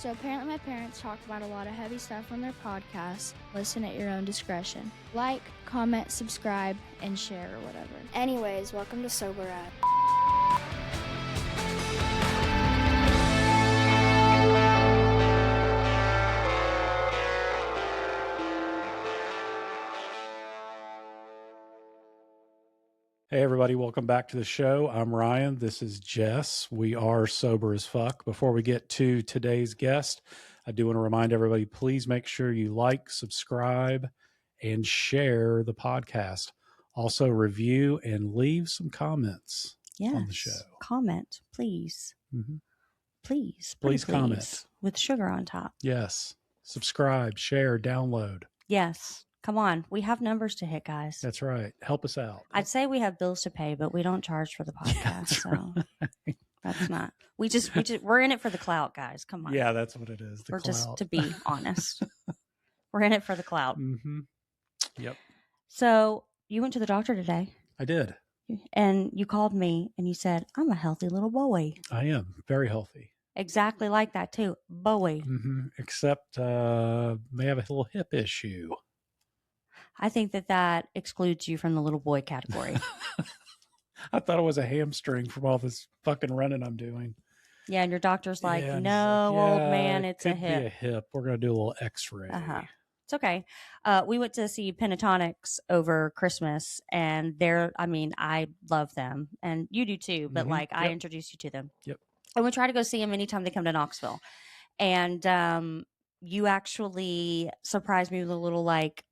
So apparently my parents talk about a lot of heavy stuff on their podcast. Listen at your own discretion. Like, comment, subscribe, and share or whatever. Anyways, welcome to Sobriety. Hey everybody, welcome back to the show. I'm Ryan. This is Jess. We are sober as fuck. Before we get to today's guest, I do want to remind everybody, please make sure you like, subscribe, and share the podcast. Also review and leave some comments on the show. Comment, please. Mm-hmm. Please comment. With sugar on top. Yes. Subscribe, share, download. Yes. Come on. We have numbers to hit, guys. That's right. Help us out. I'd say we have bills to pay, but we don't charge for the podcast. Right. That's not. We're in it for the clout, guys. Come on. Yeah, that's what it is. We're clout. Just to be honest. We're in it for the clout. Mm-hmm. Yep. So you went to the doctor today. I did. And you called me and you said, I'm a healthy little boy. I am very healthy. Exactly like that too. Boy. Mm-hmm. Except may have a little hip issue. I think that excludes you from the little boy category. I thought it was a hamstring from all this fucking running I'm doing. Yeah, and your doctor's like, no, old man, it's a hip. Could be a hip. We're going to do a little x-ray. It's okay. We went to see Pentatonics over Christmas, and I love them, and you do too, but I introduced you to them. Yep. And we try to go see them anytime they come to Knoxville. And you actually surprised me with a little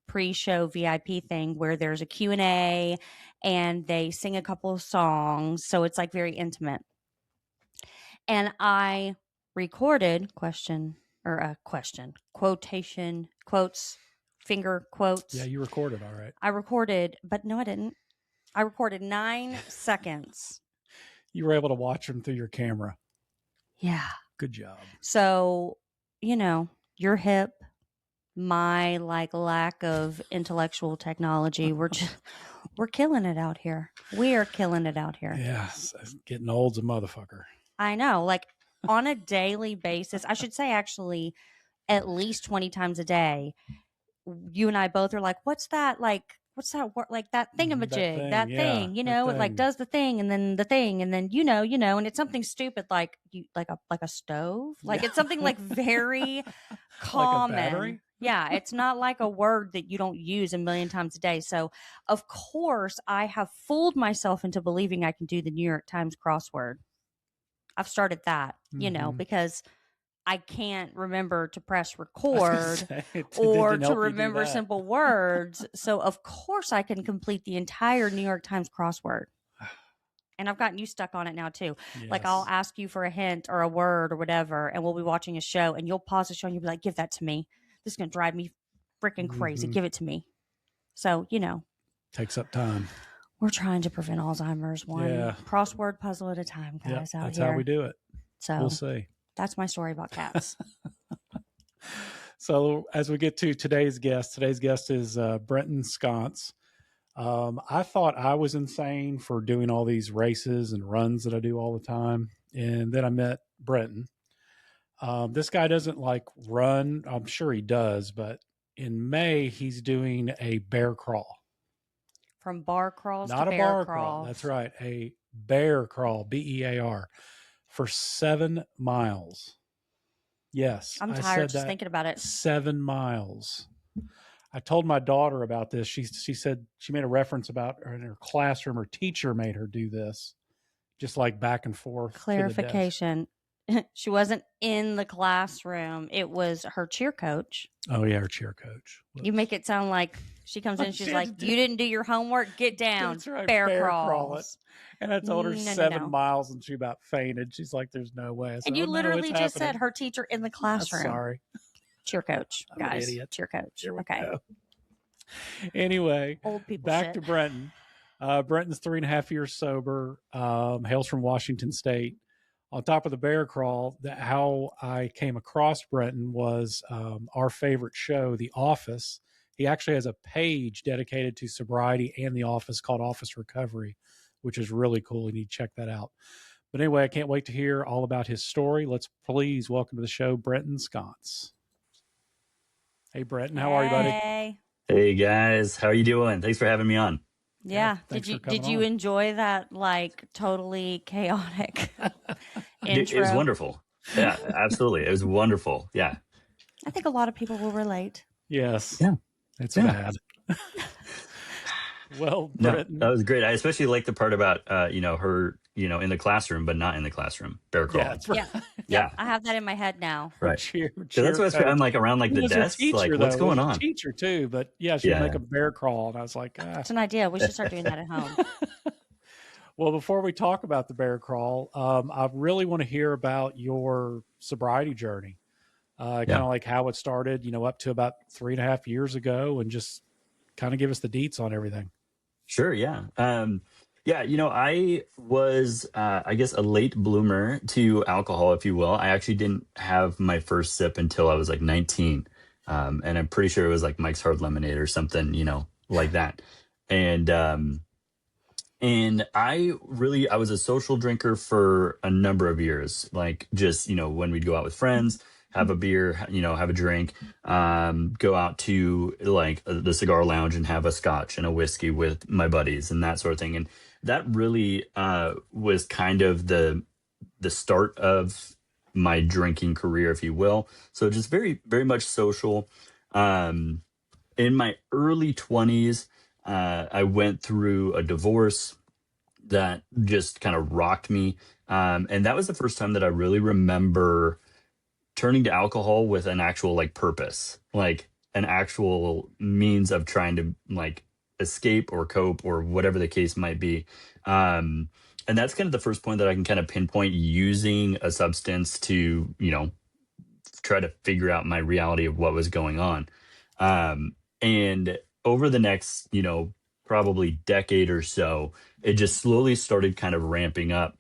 pre-show VIP thing where there's a Q&A and they sing a couple of songs. So it's very intimate. And I recorded quotation, quotes, finger quotes. Yeah, you recorded. All right. I recorded, but no, I didn't. I recorded 9 seconds. You were able to watch them through your camera. Yeah. Good job. So, your hip, my lack of intellectual technology, we're killing it out here. We are killing it out here. Yeah, getting old's a motherfucker. I know, on a daily basis, I should say actually at least 20 times a day, you and I both are what's that what's that word? That thingamajig, that thing, it does the thing and then the thing and then and it's something stupid like a stove. It's something very common. Like a battery? Yeah, it's not like a word that you don't use a million times a day. So of course I have fooled myself into believing I can do the New York Times crossword. I've started that, because I can't remember to press record or to remember simple words. So of course I can complete the entire New York Times crossword. And I've gotten you stuck on it now too. Yes. I'll ask you for a hint or a word or whatever, and we'll be watching a show and you'll pause the show and you'll be like, give that to me. This is going to drive me freaking crazy. Give it to me. So, takes up time. We're trying to prevent Alzheimer's one crossword puzzle at a time, guys. That's how we do it. So we'll see. That's my story about cats. So as we get to today's guest is Brenton Sconce. I thought I was insane for doing all these races and runs that I do all the time. And then I met Brenton. This guy doesn't run. I'm sure he does, but in May, he's doing a bear crawl. From bar crawls Not to a bear bar crawls. crawl. That's right. A bear crawl, BEAR, for 7 miles. Yes. I'm tired just thinking about it. 7 miles. I told my daughter about this. She said she made a reference about in her classroom. Her teacher made her do this, just back and forth. Clarification. She wasn't in the classroom. It was her cheer coach. Oh, yeah, her cheer coach. Whoops. You make it sound like she comes in, she's like, you didn't do your homework? Get down. That's right. Bear crawls. And I told her 7 miles and she about fainted. She's like, there's no way. Said, and you literally just said her teacher in the classroom. I'm sorry. Cheer coach, I'm guys. an idiot. Cheer coach. Okay. Go. Anyway, old people back to Brenton. Brenton's 3.5 years sober, hails from Washington State. On top of the bear crawl, how I came across Brenton was our favorite show, The Office. He actually has a page dedicated to sobriety and The Office called Office Recovery, which is really cool. You need to check that out. But anyway, I can't wait to hear all about his story. Let's please welcome to the show, Brenton Sconce. Hey, Brenton, how are you, buddy? Hey guys, how are you doing? Thanks for having me on. Yeah. Thanks for Did coming you on. enjoy that like totally chaotic It intro? was wonderful. Yeah, absolutely. It was wonderful. Yeah. I think a lot of people will relate. Yes. Yeah. It's Yeah. bad. Well, No, Brenton. that was great. I especially like the part about her, in the classroom, but not in the classroom. Bear Yeah, crawling. that's right. Yeah. I have that in my head now. Right. Cheer, So that's what I'm like around like He the was a desk. teacher, Like, though. what's He going was a on? teacher too, but yeah, she would Yeah. make a bear crawl, and I was like, It's an idea. We should start doing that at home. Well, before we talk about the bear crawl, I really want to hear about your sobriety journey. Kind of like how it started, up to about 3.5 years ago, and just kind of give us the deets on everything. Sure. Yeah. I was, I guess, a late bloomer to alcohol, if you will. I actually didn't have my first sip until I was like 19. And I'm pretty sure it was like Mike's Hard Lemonade or something, like that. And I was a social drinker for a number of years, like just, when we'd go out with friends, have a beer, have a drink, go out to like the cigar lounge and have a scotch and a whiskey with my buddies and that sort of thing. And that really was kind of the start of my drinking career, if you will. So just very, very much social. In my early 20s, I went through a divorce that just kind of rocked me. And that was the first time that I really remember turning to alcohol with an actual like purpose, like an actual means of trying to like escape or cope or whatever the case might be. And that's kind of the first point that I can kind of pinpoint using a substance to, try to figure out my reality of what was going on. And over the next, probably decade or so, it just slowly started kind of ramping up.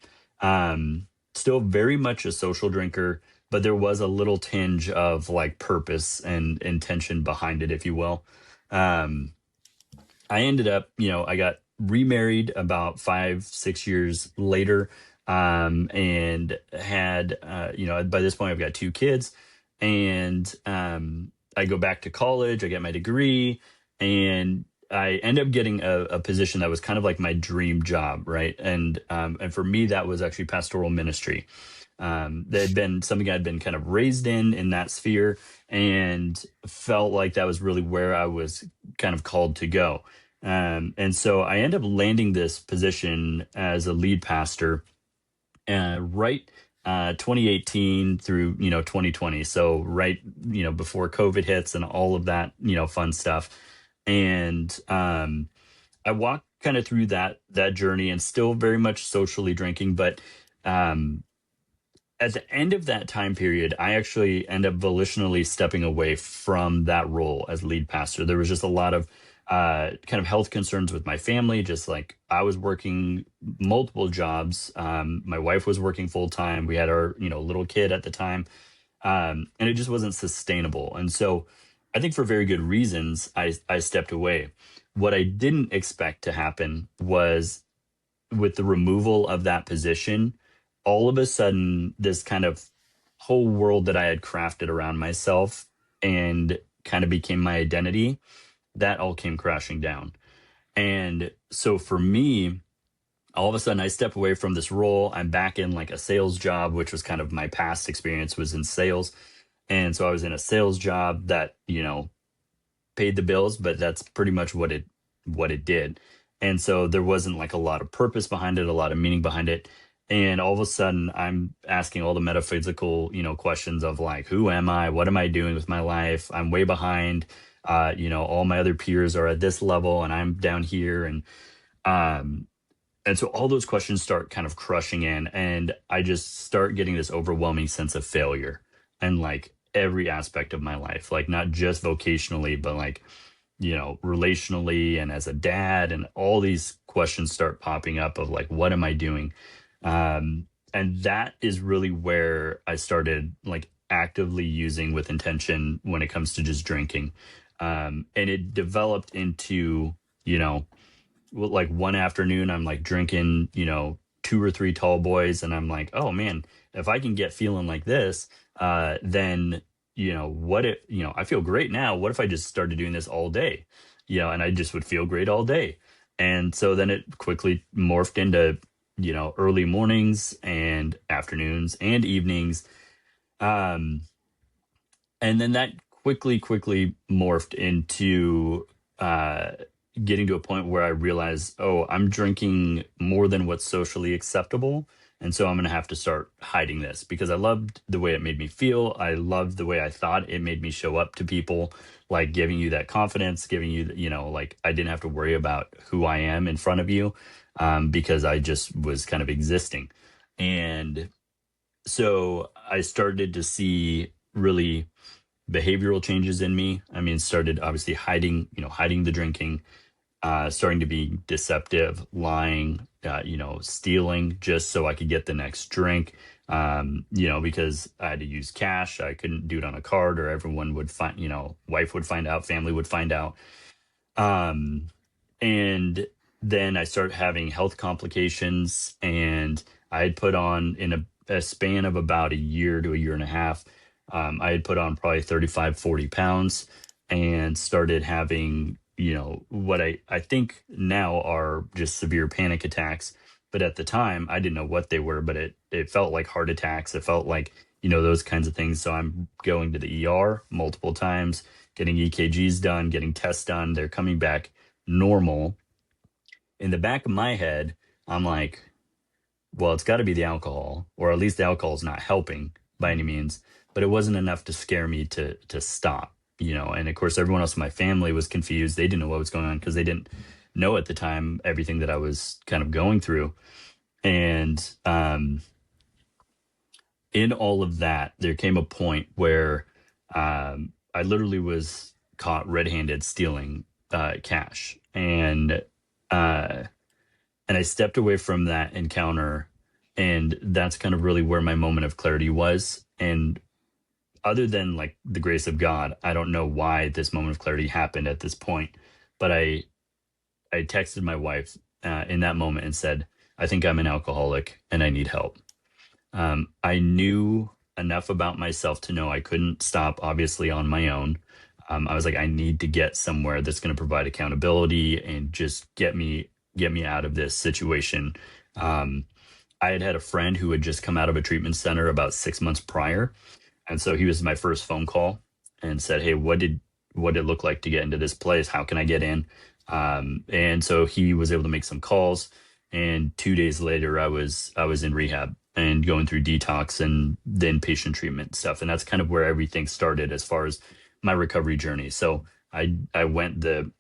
Still very much a social drinker, but there was a little tinge of like purpose and intention behind it, if you will. I ended up, I got remarried about 5-6 years later, and had, by this point I've got 2 kids, and I go back to college, I get my degree, and I end up getting a position that was kind of like my dream job, right? And for me, that was actually pastoral ministry. That had been something I'd been kind of raised in that sphere, and felt like that was really where I was kind of called to go. And so I end up landing this position as a lead pastor, right 2018 through 2020. So right before COVID hits and all of that fun stuff. And I walked kind of through that journey, and still very much socially drinking, but at the end of that time period, I actually end up volitionally stepping away from that role as lead pastor. There was just a lot of kind of health concerns with my family. Just like I was working multiple jobs. My wife was working full time. We had our little kid at the time, and it just wasn't sustainable. And so, I think for very good reasons, I stepped away. What I didn't expect to happen was, with the removal of that position, all of a sudden, this kind of whole world that I had crafted around myself and kind of became my identity, that all came crashing down. And so for me, all of a sudden I step away from this role. I'm back in like a sales job, which was kind of my past experience was in sales. And so I was in a sales job that, paid the bills, but that's pretty much what it did. And so there wasn't like a lot of purpose behind it, a lot of meaning behind it. And all of a sudden I'm asking all the metaphysical, questions of like, who am I? What am I doing with my life? I'm way behind. All my other peers are at this level and I'm down here. And so all those questions start kind of crushing in, and I just start getting this overwhelming sense of failure and like every aspect of my life, like not just vocationally, but like, relationally and as a dad, and all these questions start popping up of like, what am I doing? And that is really where I started like actively using with intention when it comes to just drinking. And it developed into, like one afternoon, I'm like drinking, 2 or 3 tall boys, and I'm like, oh man, if I can get feeling like this, then what if I feel great now. What if I just started doing this all day? And I just would feel great all day. And so then it quickly morphed into early mornings and afternoons and evenings. Um, and then that quickly morphed into uh, getting to a point where I realized, oh, I'm drinking more than what's socially acceptable. And so I'm going to have to start hiding this because I loved the way it made me feel. I loved the way I thought it made me show up to people, like giving you that confidence, giving you, like I didn't have to worry about who I am in front of you, because I just was kind of existing. And so I started to see really behavioral changes in me. I mean, started obviously hiding the drinking, starting to be deceptive, lying, stealing just so I could get the next drink. Because I had to use cash. I couldn't do it on a card or everyone would find, wife would find out, family would find out. Um, and then I started having health complications, and I had put on in a span of about a year to a year and a half. I had put on probably 35, 40 pounds and started having, what I think now are just severe panic attacks. But at the time, I didn't know what they were, but it felt like heart attacks. It felt like, those kinds of things. So I'm going to the ER multiple times, getting EKGs done, getting tests done. They're coming back normal. In the back of my head, I'm like, well, it's got to be the alcohol, or at least the alcohol is not helping by any means. But it wasn't enough to scare me to stop, And of course, everyone else in my family was confused. They didn't know what was going on because they didn't know at the time everything that I was kind of going through. And in all of that, there came a point where I literally was caught red-handed stealing cash, and I stepped away from that encounter, and that's kind of really where my moment of clarity was. And other than like the grace of God, I don't know why this moment of clarity happened at this point, but I texted my wife in that moment and said, I think I'm an alcoholic and I need help. I knew enough about myself to know I couldn't stop, obviously, on my own. I was like, I need to get somewhere that's going to provide accountability and just get me out of this situation. Um, I had a friend who had just come out of a treatment center about 6 months prior, and so he was my first phone call and said, "Hey, what did it look like to get into this place? How can I get in?" And so he was able to make some calls. And 2 days later, I was in rehab and going through detox and then patient treatment stuff. And that's kind of where everything started as far as my recovery journey. So I went the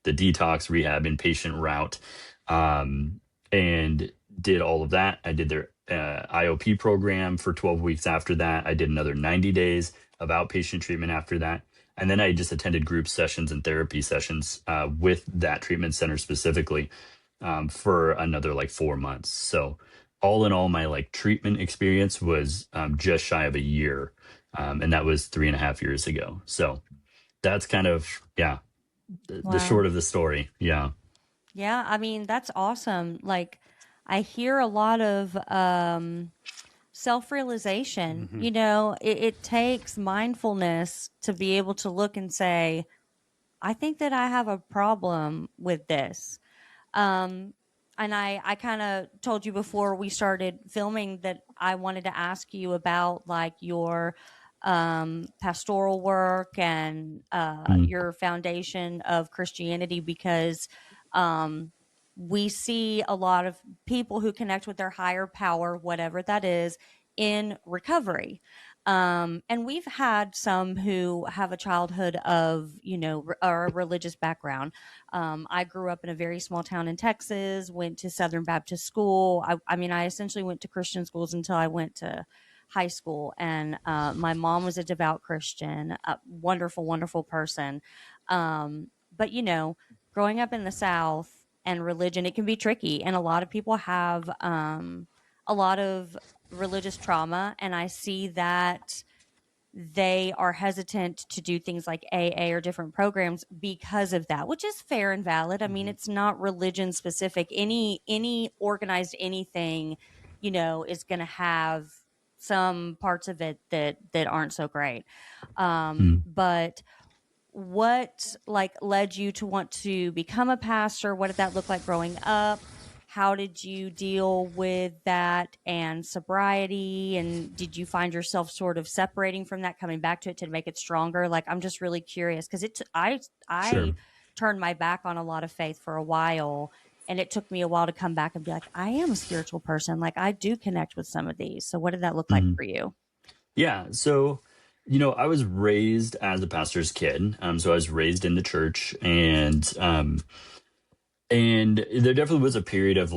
detox, rehab, inpatient route, and did all of that. I did their IOP program for 12 weeks after that. I did another 90 days of outpatient treatment after that. And then I just attended group sessions and therapy sessions with that treatment center specifically for another like 4 months. So all in all, my like treatment experience was just shy of a year. And that was 3.5 years ago. So that's kind of, the Wow. short of the story. Yeah. Yeah, I mean, that's awesome. Like, I hear a lot of self-realization. It takes mindfulness to be able to look and say, I think that I have a problem with this. And I kind of told you before we started filming that I wanted to ask you about like your pastoral work and Mm. your foundation of Christianity, because we see a lot of people who connect with their higher power, whatever that is, in recovery. And we've had some who have a childhood of, or a religious background. I grew up in a very small town in Texas, went to Southern Baptist school. I mean, I essentially went to Christian schools until I went to high school. And my mom was a devout Christian, a wonderful, wonderful person. But, growing up in the South and religion, it can be tricky. And a lot of people have a lot of religious trauma, and I see that they are hesitant to do things like AA or different programs because of that, which is fair and valid. I mean, it's not religion specific. Any organized anything, is going to have some parts of it that aren't so great. But what led you to want to become a pastor? What did that look like growing up? How did you deal with that and sobriety? And did you find yourself sort of separating from that, coming back to it to make it stronger? I'm just really curious because I Sure. turned my back on a lot of faith for a while, and it took me a while to come back and be like, I am a spiritual person. I do connect with some of these. So what did that look like for you? Yeah. So, I was raised as a pastor's kid. So I was raised in the church, and there definitely was a period of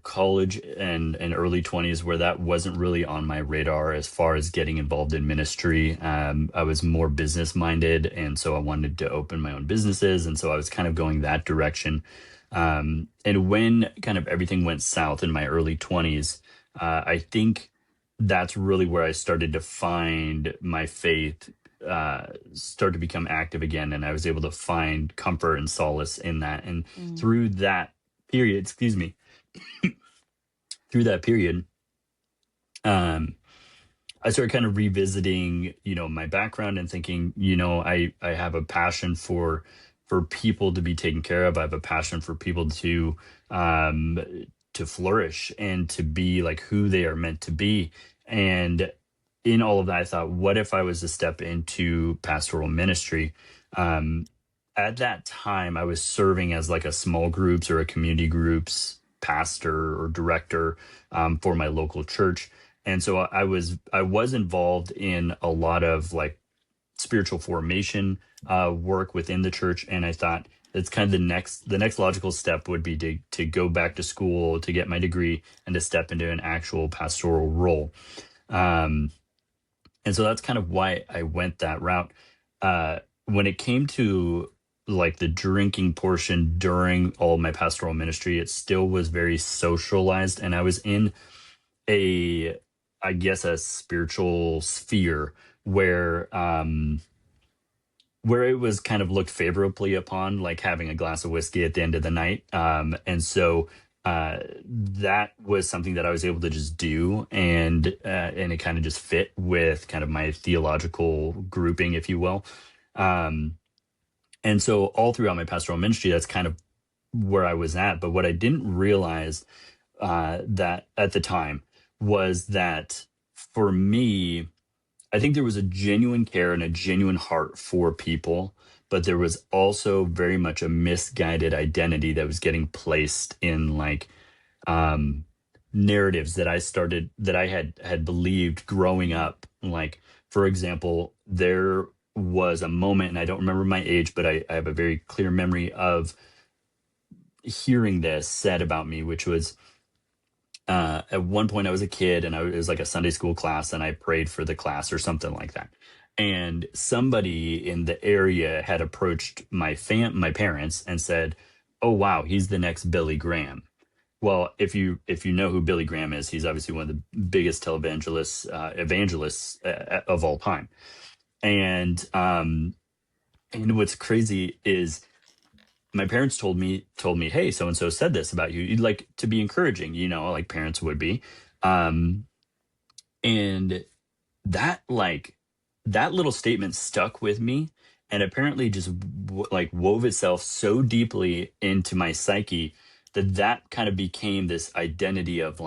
college and early 20s where that wasn't really on my radar as far as getting involved in ministry. I was more business minded, and so I wanted to open my own businesses, and so I was kind of going that direction. And when kind of everything went south in my early 20s, I think that's really where I started to find my faith start to become active again, and I was able to find comfort and solace in that. And through that period, through that period, I started kind of revisiting, my background and thinking, I have a passion for people to be taken care of. I have a passion for people to flourish and to be like who they are meant to be. And in all of that, I thought, what if I was to step into pastoral ministry? At that time, I was serving as like a small groups or a community groups pastor or director for my local church. And so I was involved in a lot of spiritual formation work within the church, and I thought it's kind of the next logical step would be to go back to school to get my degree and to step into an actual pastoral role. And so that's kind of why I went that route. When it came to the drinking portion during all my pastoral ministry, it still was very socialized, and I was in a spiritual sphere where it was kind of looked favorably upon, like having a glass of whiskey at the end of the night. And so that was something that I was able to just do, and it kind of just fit with kind of my theological grouping, if you will. And so all throughout my pastoral ministry, that's kind of where I was at. But what I didn't realize that at the time was that for me, I think there was a genuine care and a genuine heart for people, but there was also very much a misguided identity that was getting placed in narratives that I had believed growing up. Like, for example, there was a moment, and I don't remember my age, but I have a very clear memory of hearing this said about me, which was, at one point I was a kid, and it was like a Sunday school class, and I prayed for the class or something like that. And somebody in the area had approached my parents and said, "Oh, wow, he's the next Billy Graham." Well, if you know who Billy Graham is, he's obviously one of the biggest evangelists of all time. And what's crazy is my parents told me, "Hey, so and so said this about you." You'd like to be encouraging, like parents would be. And that that little statement stuck with me, and apparently just wove itself so deeply into my psyche that kind of became this identity of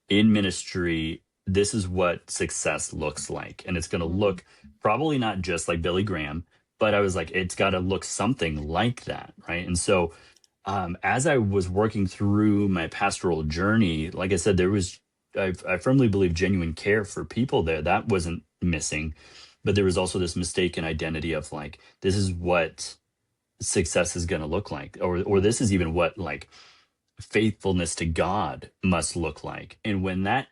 in ministry, this is what success looks like, and it's going to look probably not just like Billy Graham, but I was like, it's got to look something like that, right? And so as I was working through my pastoral journey, like I said, there was, I firmly believe, genuine care for people there. That wasn't missing. But there was also this mistaken identity of this is what success is going to look like, or this is even what faithfulness to God must look like. And when that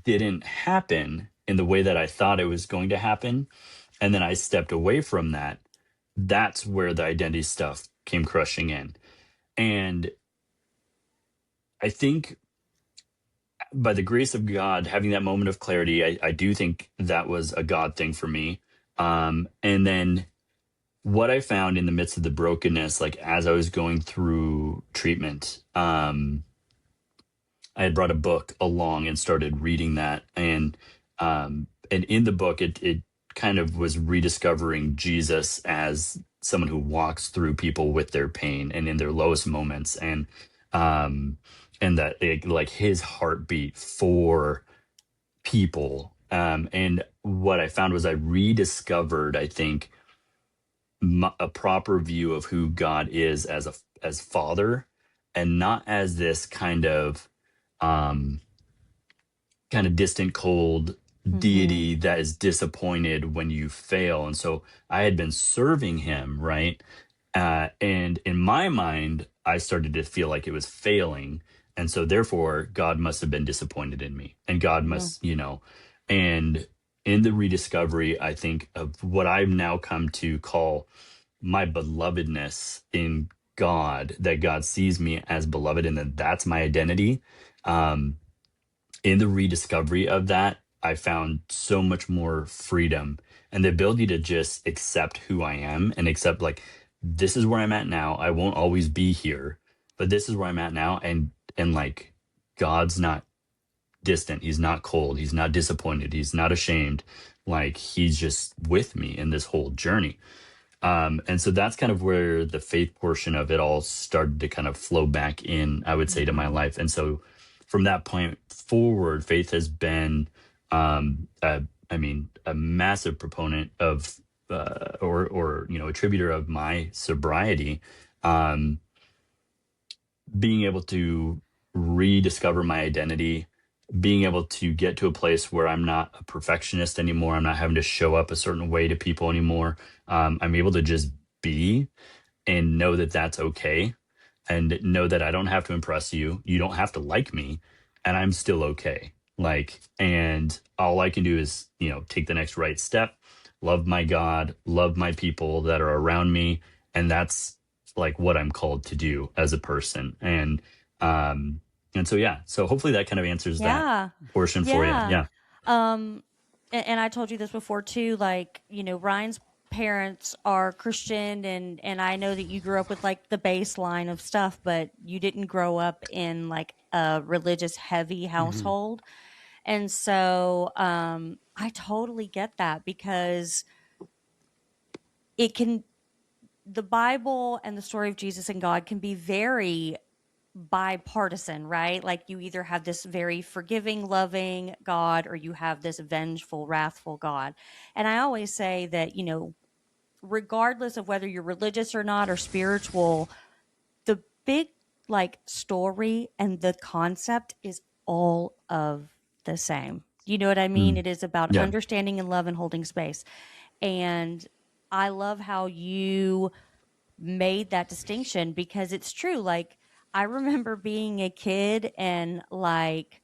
didn't happen in the way that I thought it was going to happen, and then I stepped away from that, that's where the identity stuff came crushing in. And I think by the grace of God, having that moment of clarity, I do think that was a God thing for me. And then what I found in the midst of the brokenness, like as I was going through treatment, I had brought a book along and started reading that, and in the book, it kind of was rediscovering Jesus as someone who walks through people with their pain and in their lowest moments, um, and that like his heartbeat for people. And what I found was I rediscovered, I think, a proper view of who God is as Father, and not as this um, kind of distant, cold deity that is disappointed when you fail. And so I had been serving him, right? And in my mind, I started to feel like it was failing. And so therefore, God must have been disappointed in me. And God must, and in the rediscovery, I think, of what I've now come to call my belovedness in God, that God sees me as beloved and that that's my identity. Um, in the rediscovery of that, I found so much more freedom and the ability to just accept who I am and accept, like, this is where I'm at now. I won't always be here, but this is where I'm at now. And like, God's not distant. He's not cold. He's not disappointed. He's not ashamed. Like, he's just with me in this whole journey. And so that's kind of where the faith portion of it all started to kind of flow back in, I would say, to my life. And so from that point forward, faith has been, a massive proponent of, or a tributor of my sobriety, um, being able to rediscover my identity, being able to get to a place where I'm not a perfectionist anymore. I'm not having to show up a certain way to people anymore. I'm able to just be and know that that's okay, and know that I don't have to impress you. You don't have to like me, and I'm still okay. Like, and all I can do is, take the next right step, love my God, love my people that are around me. And that's like what I'm called to do as a person. And so, yeah, so hopefully that kind of answers that portion for you. Yeah. And I told you this before too, like, Ryan's parents are Christian, and I know that you grew up with like the baseline of stuff, but you didn't grow up in like a religious heavy household. And so I totally get that, because the Bible and the story of Jesus and God can be very bipartisan, right? Like, you either have this very forgiving, loving God, or you have this vengeful, wrathful God. And I always say that, regardless of whether you're religious or not, or spiritual, the big like story and the concept is all of the same. You know what I mean? It is about Yeah. understanding and love and holding space. And I love how you made that distinction, because it's true. Like, I remember being a kid and like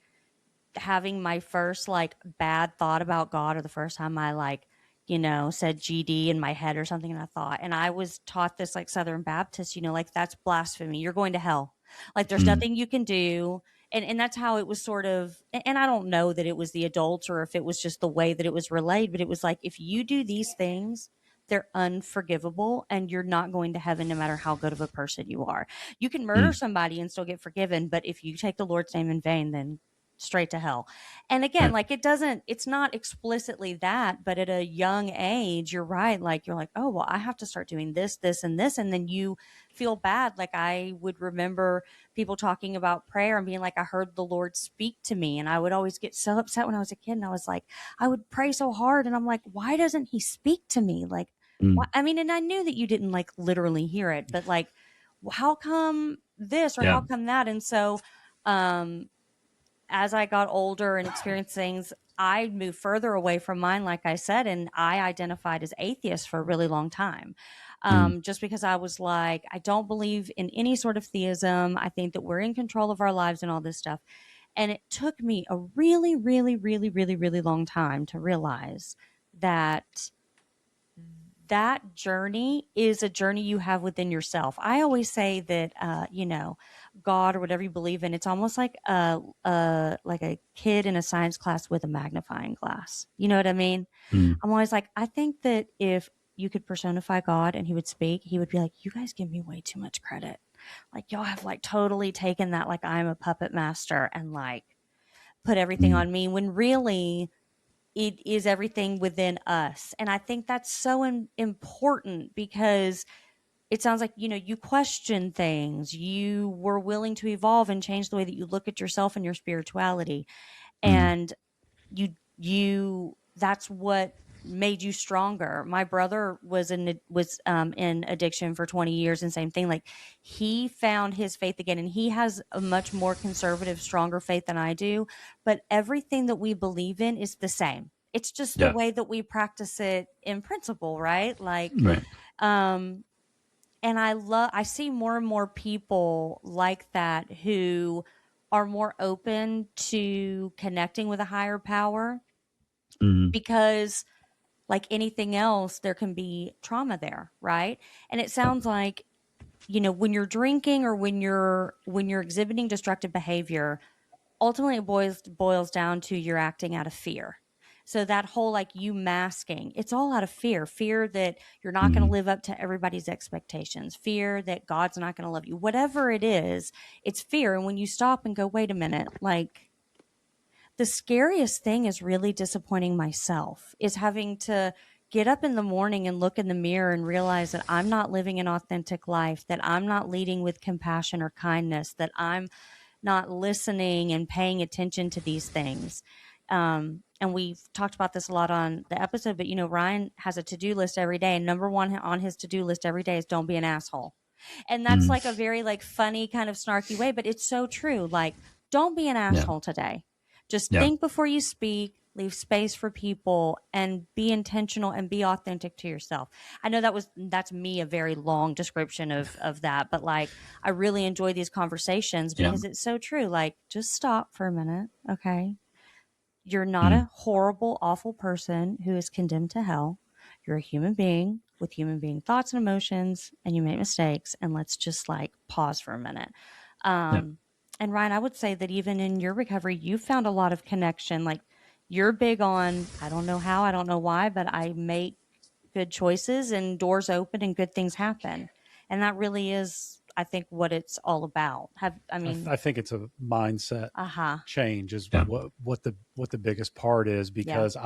having my first like bad thought about God, or the first time I like, said GD in my head or something. And I was taught this like Southern Baptist, like, that's blasphemy. You're going to hell. Like, there's nothing you can do. And that's how it was sort of, and I don't know that it was the adults or if it was just the way that it was relayed, but it was like, if you do these things, they're unforgivable, and you're not going to heaven no matter how good of a person you are. You can murder somebody and still get forgiven, but if you take the Lord's name in vain, then straight to hell. And again, like, it's not explicitly that, but at a young age, you're right. Like, you're like, oh, well, I have to start doing this, this, and this. And then you feel bad. Like, I would remember people talking about prayer and being like, I heard the Lord speak to me. And I would always get so upset when I was a kid. And I was like, I would pray so hard. And I'm like, why doesn't he speak to me? Like, why? I mean, and I knew that you didn't like literally hear it, but like, how come this or how come that? And so, as I got older and experienced things, I moved further away from mine, like I said, and I identified as atheist for a really long time. Just because I was like, I don't believe in any sort of theism. I think that we're in control of our lives and all this stuff. And it took me a really, really, really, really, really long time to realize that that journey is a journey you have within yourself. I always say that, you know, God or whatever you believe in, it's almost like a kid in a science class with a magnifying glass. You know what I mean? Mm. I'm always like, I think that if you could personify God and he would speak, he would be like, you guys give me way too much credit. Like, y'all have like totally taken that, like I'm a puppet master and like put everything Mm. on me, when really it is everything within us. And I think that's so important, because it sounds like, you know, you question things, you were willing to evolve and change the way that you look at yourself and your spirituality. Mm. And that's what made you stronger. My brother was in addiction for 20 years, and same thing, like he found his faith again, and he has a much more conservative, stronger faith than I do, but everything that we believe in is the same. It's just the Yeah. way that we practice it in principle, right? Like, Right. and I see more and more people like that who are more open to connecting with a higher power, Mm. because like anything else, there can be trauma there, right? And it sounds like, you know, when you're drinking or when you're exhibiting destructive behavior, ultimately it boils down to you're acting out of fear. So that whole, like, you masking, it's all out of fear that you're not going to Mm. live up to everybody's expectations, fear that God's not going to love you, whatever it is, it's fear. And when you stop and go, wait a minute, like, the scariest thing is really disappointing myself, is having to get up in the morning and look in the mirror and realize that I'm not living an authentic life, that I'm not leading with compassion or kindness, that I'm not listening and paying attention to these things. And we've talked about this a lot on the episode, but you know, Ryan has a to-do list every day, and number one on his to-do list every day is don't be an asshole. And that's Mm. like a very like funny kind of snarky way, but it's so true. Like, don't be an Yeah. asshole today. Just Yeah. think before you speak, leave space for people, and be intentional and be authentic to yourself. I know that's me, a very long description of that, but like, I really enjoy these conversations Yeah. because it's so true. Like, just stop for a minute. Okay. You're not Mm. a horrible, awful person who is condemned to hell. You're a human being with human being thoughts and emotions, and you make mistakes. And let's just like pause for a minute. Yeah. And Ryan, I would say that even in your recovery, you found a lot of connection. Like, you're big on, I don't know how, I don't know why, but I make good choices and doors open and good things happen. And that really is, I think, what it's all about. I think it's a mindset Uh-huh. change is Yeah. what the biggest part is, because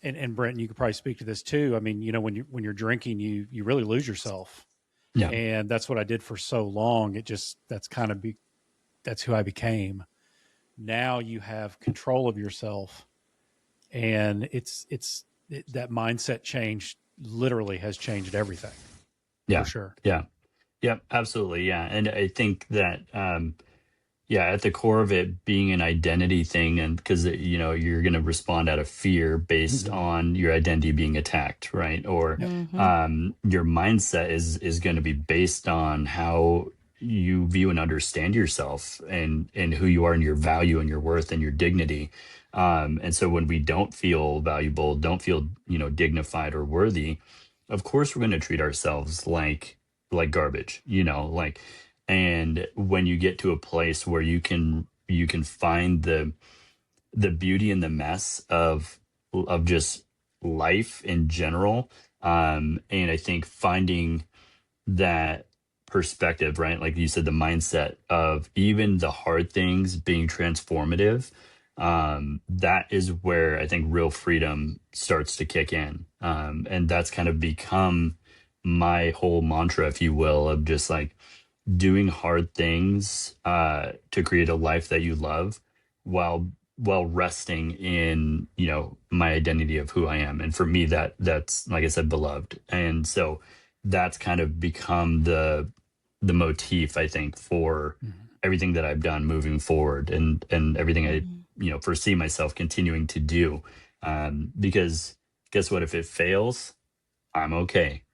and Brenton, you could probably speak to this too. I mean, you know, when you're drinking, you really lose yourself. Yeah. And that's what I did for so long. That's who I became. Now you have control of yourself, and that mindset change literally has changed everything. Yeah. For sure. Yeah. Yeah. Absolutely. Yeah. And I think that, yeah, at the core of it being an identity thing, and because you know you're going to respond out of fear based Mhm. on your identity being attacked, right? Or your mindset is going to be based on how you view and understand yourself, and who you are, and your value and your worth and your dignity. And so when we don't feel valuable, don't feel, you know, dignified or worthy, of course we're going to treat ourselves like garbage, you know, like. And when you get to a place where you can find the beauty in the mess of just life in general, and I think finding that perspective, right, like you said, the mindset of even the hard things being transformative, that is where I think real freedom starts to kick in, and that's kind of become my whole mantra, if you will, of just like doing hard things to create a life that you love, while resting in, you know, my identity of who I am. And for me, that's, like I said, beloved. And so that's kind of become the motif, I think, for everything that I've done moving forward, and everything I, you know, foresee myself continuing to do. Because guess what? If it fails, I'm okay.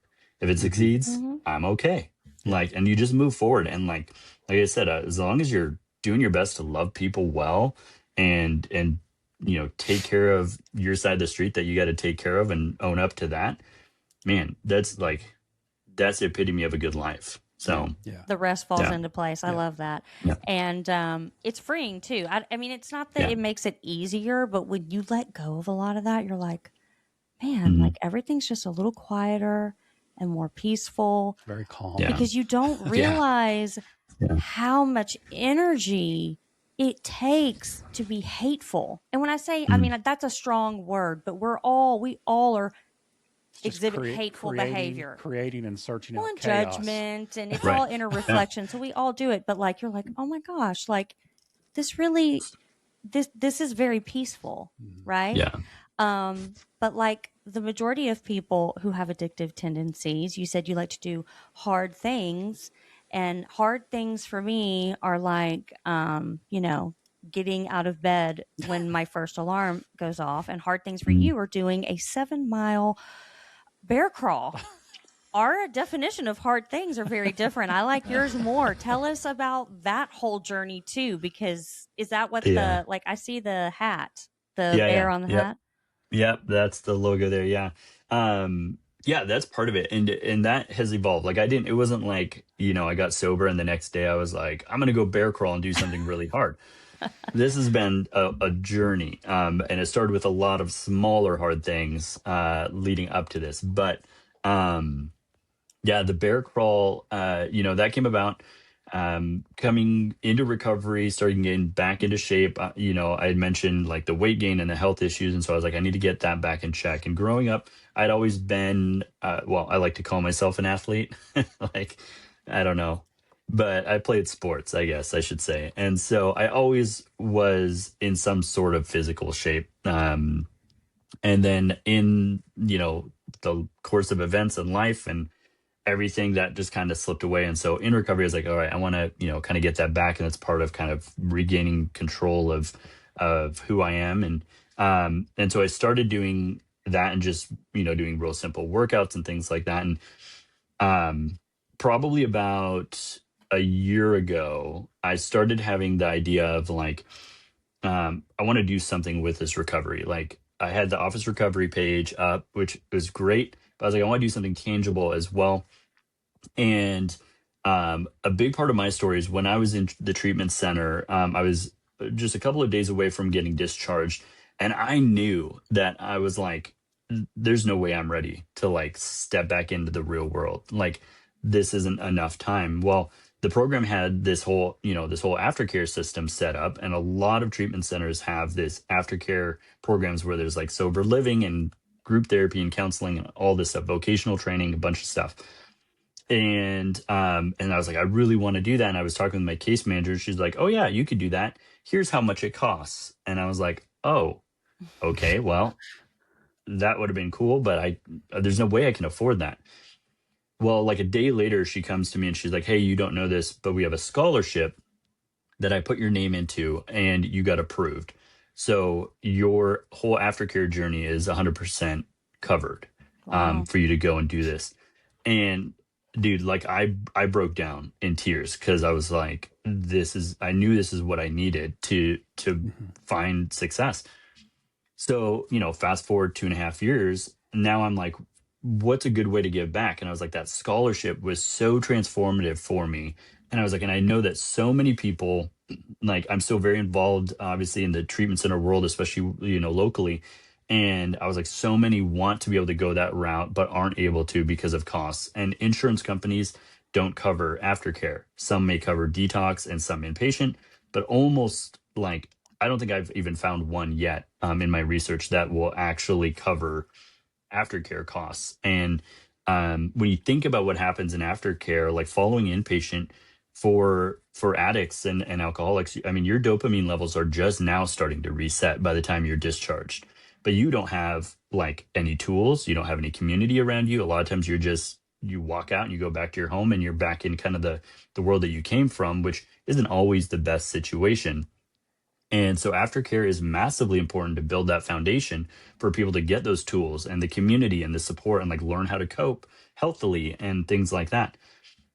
If it succeeds, I'm okay. Yeah. Like, and you just move forward. And like I said, as long as you're doing your best to love people well, and you know, take care of your side of the street that you got to take care of, and own up to that, man, that's the epitome of a good life. So Yeah. The rest falls Yeah. into place. I love that. Yeah. And it's freeing too. I mean, it's not that it makes it easier, but when you let go of a lot of that, you're like, man, like everything's just a little quieter and more peaceful. Very calm. Yeah. Because you don't realize how much energy it takes to be hateful. And when I say, I mean, that's a strong word, but we all are Just exhibit hateful behavior. Creating and searching out and chaos. judgment, and it's Right. all inner reflection. So we all do it, but like, you're like, oh my gosh, like this really, this is very peaceful, right? Yeah. But like the majority of people who have addictive tendencies, you said you like to do hard things, and hard things for me are like, you know, getting out of bed when my first alarm goes off, and hard things for you are doing a 7-mile bear crawl. Our definition of hard things are very different. I like yours more. Tell us about that whole journey too, because is that what like I see the hat, the bear on the hat? Yep, that's the logo there. Yeah. Yeah, that's part of it. And that has evolved. Like it wasn't like, you know, I got sober and the next day I was like, I'm gonna go bear crawl and do something really hard. This has been a journey. And it started with a lot of smaller hard things leading up to this. But yeah, the bear crawl, you know, that came about coming into recovery, starting getting back into shape. You know, I had mentioned like the weight gain and the health issues. And so I was like, I need to get that back in check. And growing up, I'd always been, well, I like to call myself an athlete. Like, I don't know, but I played sports, I guess I should say. And so I always was in some sort of physical shape. And then in, you know, the course of events in life and everything, that just kind of slipped away. And so in recovery, I was like, all right, I want to, you know, kind of get that back. And it's part of kind of regaining control of who I am. And so I started doing that and just, you know, doing real simple workouts and things like that. And probably about a year ago, I started having the idea of like, I want to do something with this recovery. Like I had the office recovery page up, which was great, but I was like, I want to do something tangible as well. And a big part of my story is when I was in the treatment center, I was just a couple of days away from getting discharged. And I knew that I was like, there's no way I'm ready to like step back into the real world. Like this isn't enough time. Well, the program had this whole aftercare system set up, and a lot of treatment centers have this aftercare programs where there's like sober living and group therapy and counseling and all this stuff, vocational training, a bunch of stuff. And I was like, I really want to do that. And I was talking with my case manager. She's like, oh yeah, you could do that. Here's how much it costs. And I was like, oh, okay, well, that would have been cool, but there's no way I can afford that. Well, like a day later, she comes to me and she's like, hey, you don't know this, but we have a scholarship that I put your name into and you got approved. So your whole aftercare journey is 100% covered. For you to go and do this. And dude, like I broke down in tears because I was like, I knew this is what I needed to find success. So, you know, fast forward 2.5 years, now I'm like, what's a good way to give back? And I was like, that scholarship was so transformative for me. And I was like, and I know that so many people, like I'm still very involved, obviously, in the treatment center world, especially, you know, locally. And I was like, so many want to be able to go that route, but aren't able to because of costs. And insurance companies don't cover aftercare. Some may cover detox and some inpatient, but almost like, I don't think I've even found one yet in my research that will actually cover aftercare costs. And when you think about what happens in aftercare, like following inpatient for addicts and alcoholics, I mean, your dopamine levels are just now starting to reset by the time you're discharged. But you don't have like any tools. You don't have any community around you. A lot of times you walk out and you go back to your home and you're back in kind of the world that you came from, which isn't always the best situation. And so aftercare is massively important to build that foundation for people to get those tools and the community and the support and like learn how to cope healthily and things like that.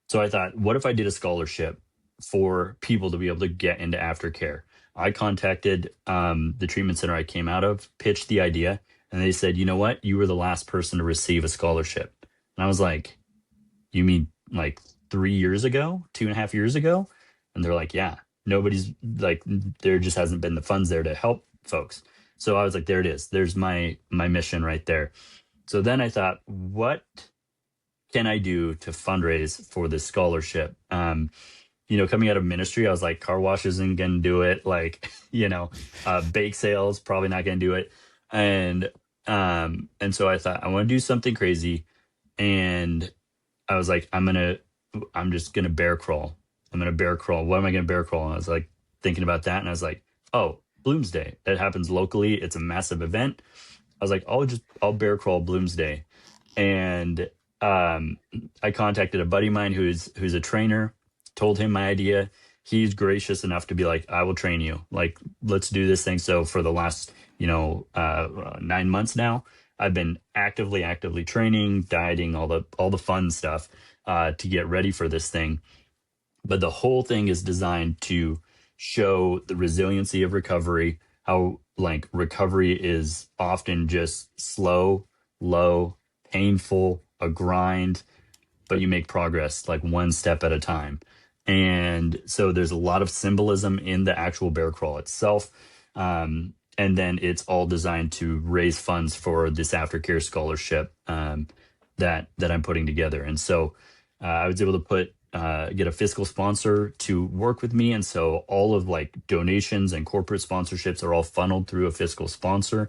So I thought, what if I did a scholarship for people to be able to get into aftercare? I contacted the treatment center I came out of, pitched the idea, and they said, you know what? You were the last person to receive a scholarship. And I was like, you mean like 3 years ago, 2.5 years ago? And they're like, yeah, nobody's like, there just hasn't been the funds there to help folks. So I was like, there it is. There's my mission right there. So then I thought, what can I do to fundraise for this scholarship? Coming out of ministry, I was like, car wash isn't going to do it. Like, bake sales, probably not going to do it. And so I thought, I want to do something crazy. And I was like, I'm just going to bear crawl. I'm going to bear crawl. What am I going to bear crawl? And I was like thinking about that. And I was like, oh, Bloomsday. That happens locally. It's a massive event. I was like, I'll bear crawl Bloomsday. And I contacted a buddy of mine who's a trainer, told him my idea. He's gracious enough to be like, I will train you. Like, let's do this thing. So for the last, 9 months now, I've been actively training, dieting, all the fun stuff to get ready for this thing. But the whole thing is designed to show the resiliency of recovery, how like recovery is often just slow, low, painful, a grind, but you make progress like one step at a time. And so there's a lot of symbolism in the actual bear crawl itself. And then it's all designed to raise funds for this aftercare scholarship that I'm putting together. And so I was able to get a fiscal sponsor to work with me. And so all of like donations and corporate sponsorships are all funneled through a fiscal sponsor,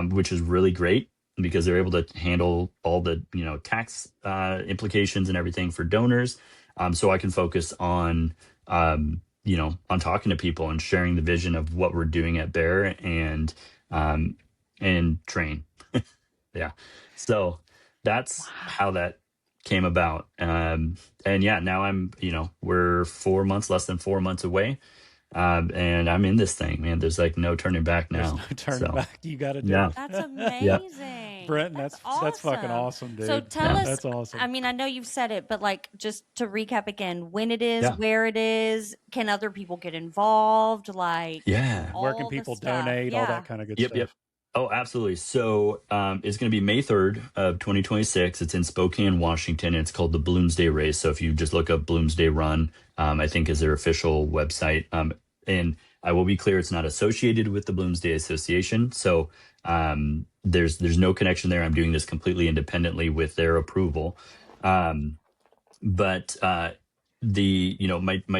which is really great because they're able to handle all the, tax implications and everything for donors. So I can focus on, on talking to people and sharing the vision of what we're doing at Bear and train. Yeah. So that's how that came about. And yeah, now I'm, we're less than 4 months away. And I'm in this thing, man. There's like no turning back now. There's no turning back. You got to do Yeah. it. That's amazing. Brenton, that's fucking awesome, dude. So tell us, that's awesome. I mean, I know you've said it, but like just to recap again, when it is, Yeah. where it is, can other people get involved? Like, Yeah. Where can people donate? All that kind of good stuff. Yep. Oh, absolutely. So it's going to be May 3rd of 2026. It's in Spokane, Washington. It's called the Bloomsday Race. So if you just look up Bloomsday Run, I think is their official website. And I will be clear, it's not associated with the Bloomsday Association. So there's no connection there. I'm doing this completely independently with their approval. But my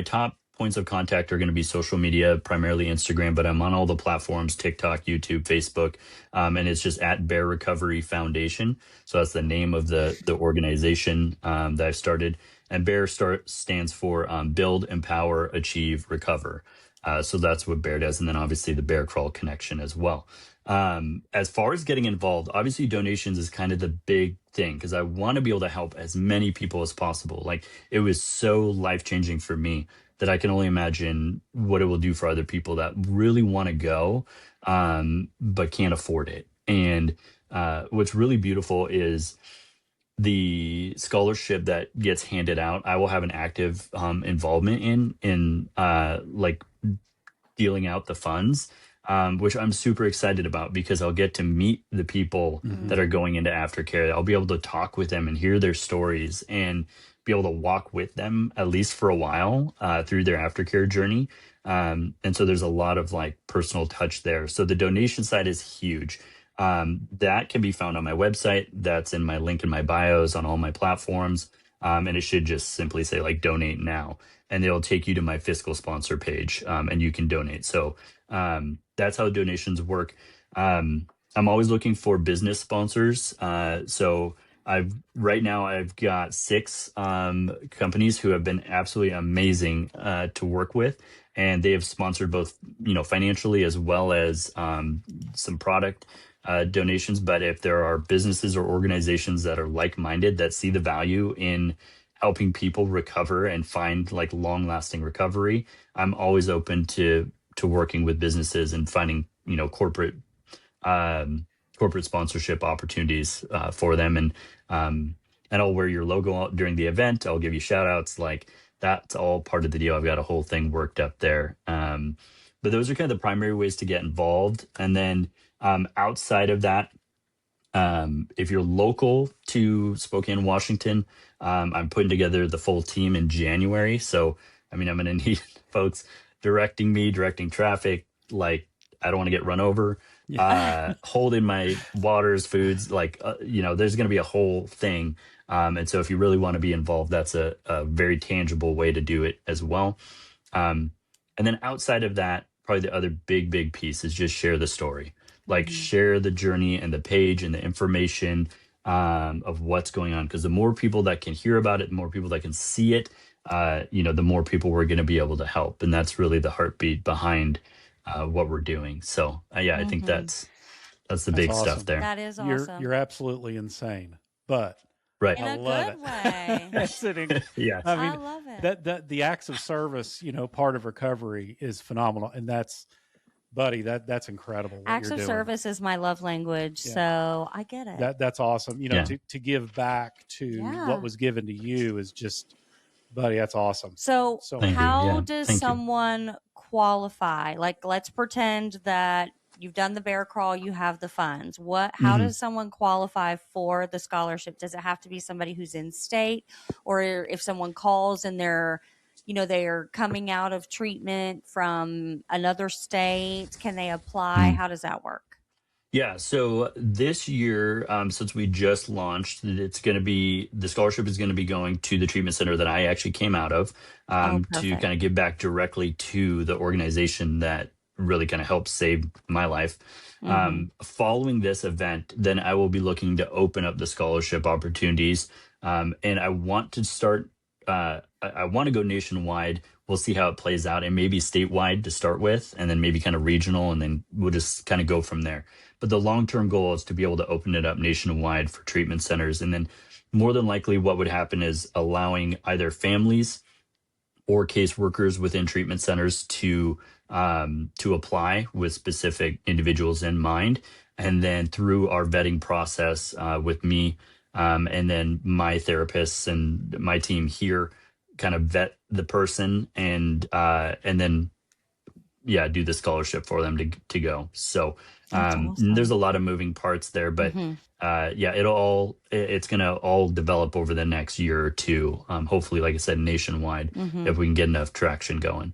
top points of contact are going to be social media, primarily Instagram, but I'm on all the platforms, TikTok, YouTube, Facebook, and it's just at Bear Recovery Foundation. So that's the name of the organization that I've started. And Bear stands for Build, Empower, Achieve, Recover. So that's what Bear does. And then obviously the Bear Crawl connection as well. As far as getting involved, obviously donations is kind of the big thing because I want to be able to help as many people as possible. Like it was so life-changing for me that I can only imagine what it will do for other people that really want to go, but can't afford it. And what's really beautiful is the scholarship that gets handed out. I will have an active involvement in like dealing out the funds, which I'm super excited about because I'll get to meet the people that are going into aftercare. I'll be able to talk with them and hear their stories and be able to walk with them at least for a while through their aftercare journey. And so there's a lot of like personal touch there. So the donation side is huge. That can be found on my website. That's in my link in my bios on all my platforms. And it should just simply say like donate now. And it'll take you to my fiscal sponsor page and you can donate. So that's how donations work. I'm always looking for business sponsors. So right now I've got 6 companies who have been absolutely amazing to work with. And they have sponsored both, financially as well as some product donations. But if there are businesses or organizations that are like-minded that see the value in helping people recover and find like long-lasting recovery, I'm always open to working with businesses and finding corporate sponsorship opportunities for them. And I'll wear your logo during the event. I'll give you shout outs. Like that's all part of the deal. I've got a whole thing worked up there. But those are kind of the primary ways to get involved. And then outside of that, If you're local to Spokane, Washington, I'm putting together the full team in January. So, I mean, I'm going to need folks directing traffic. Like, I don't want to get run over. Holding my waters, foods, like, there's going to be a whole thing. And so if you really want to be involved, that's a very tangible way to do it as well. And then outside of that, probably the other big piece is just share the story. Like share the journey and the page and the information of what's going on. Because the more people that can hear about it, the more people that can see it, the more people we're going to be able to help. And that's really the heartbeat behind what we're doing. So I think that's the big awesome. stuff there. That is awesome. You're absolutely insane, but right. In I a love good it. way. Yeah. I mean, I love it. that the acts of service, part of recovery is phenomenal, and that's, buddy, that's incredible. What Acts you're of doing. service is my love language, so I get it. That's awesome. To give back to what was given to you is just, buddy, that's awesome. So how does Thank you. someone qualify? Like, let's pretend that you've done the bear crawl, you have the funds. How does someone qualify for the scholarship? Does it have to be somebody who's in state, or if someone calls and they're coming out of treatment from another state, can they apply? How does that work? Yeah, so this year, since we just launched, the scholarship is going to be going to the treatment center that I actually came out of, to kind of give back directly to the organization that really kind of helped save my life. Following this event, then I will be looking to open up the scholarship opportunities. And I want to start, I want to go nationwide. We'll see how it plays out, and maybe statewide to start with, and then maybe kind of regional, and then we'll just kind of go from there. But the long-term goal is to be able to open it up nationwide for treatment centers. And then more than likely what would happen is allowing either families or caseworkers within treatment centers to apply with specific individuals in mind. And then through our vetting process with me, and then my therapists and my team here kind of vet the person and then do the scholarship for them to go. So awesome. There's a lot of moving parts there, but it's going to all develop over the next year or two. Hopefully, like I said, nationwide, if we can get enough traction going.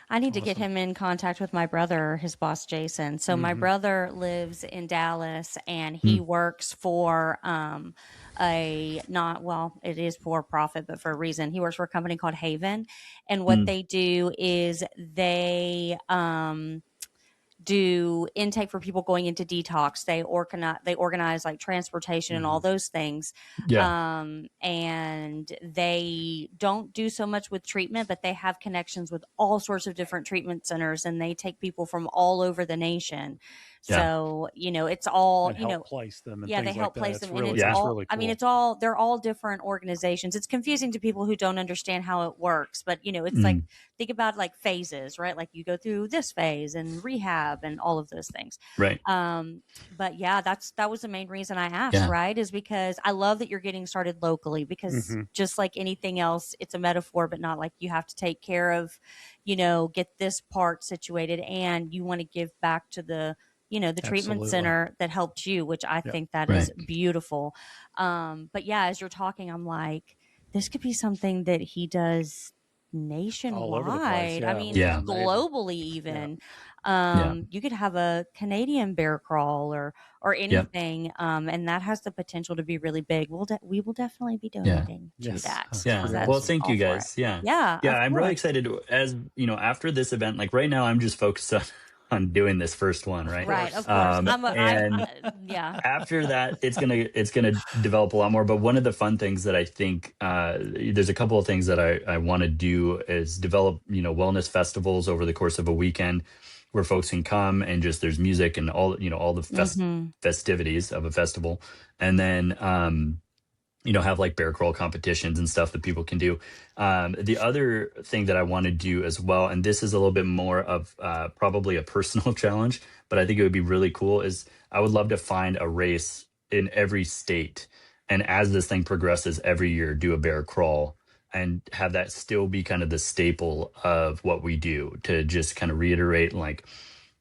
I need to get him in contact with my brother, his boss, Jason. So my brother lives in Dallas, and he works for it is for profit, but for a reason. He works for a company called Haven. And what they do is they do intake for people going into detox. They organize like transportation and all those things. Yeah. And they don't do so much with treatment, but they have connections with all sorts of different treatment centers, and they take people from all over the nation. Yeah. So, it's all, and help place them. And they help place them. And it's all, really cool. I mean, they're all different organizations. It's confusing to people who don't understand how it works, but it's like, think about like phases, right? Like you go through this phase and rehab and all of those things. Right. But that was the main reason I asked, right? Is because I love that you're getting started locally, because just like anything else, it's a metaphor, but not like you have to take care of, get this part situated, and you want to give back to the treatment center that helped you, which I think that is beautiful. But as you're talking, I'm like, this could be something that he does nationwide. All over the place. I mean, globally even. You could have a Canadian bear crawl or anything. And that has the potential to be really big. We will definitely be donating to that. Yeah. Well, thank you guys. Yeah. I'm really excited as, after this event, like right now I'm just focused on doing this first one, right? Right, of course. After that, it's gonna develop a lot more. But one of the fun things that I think there's a couple of things that I want to do is develop, wellness festivals over the course of a weekend, where folks can come and just there's music and all the festivities of a festival, and then have like bear crawl competitions and stuff that people can do. The other thing that I want to do as well, and this is a little bit more of probably a personal challenge, but I think it would be really cool, is I would love to find a race in every state. And as this thing progresses every year, do a bear crawl and have that still be kind of the staple of what we do, to just kind of reiterate, like,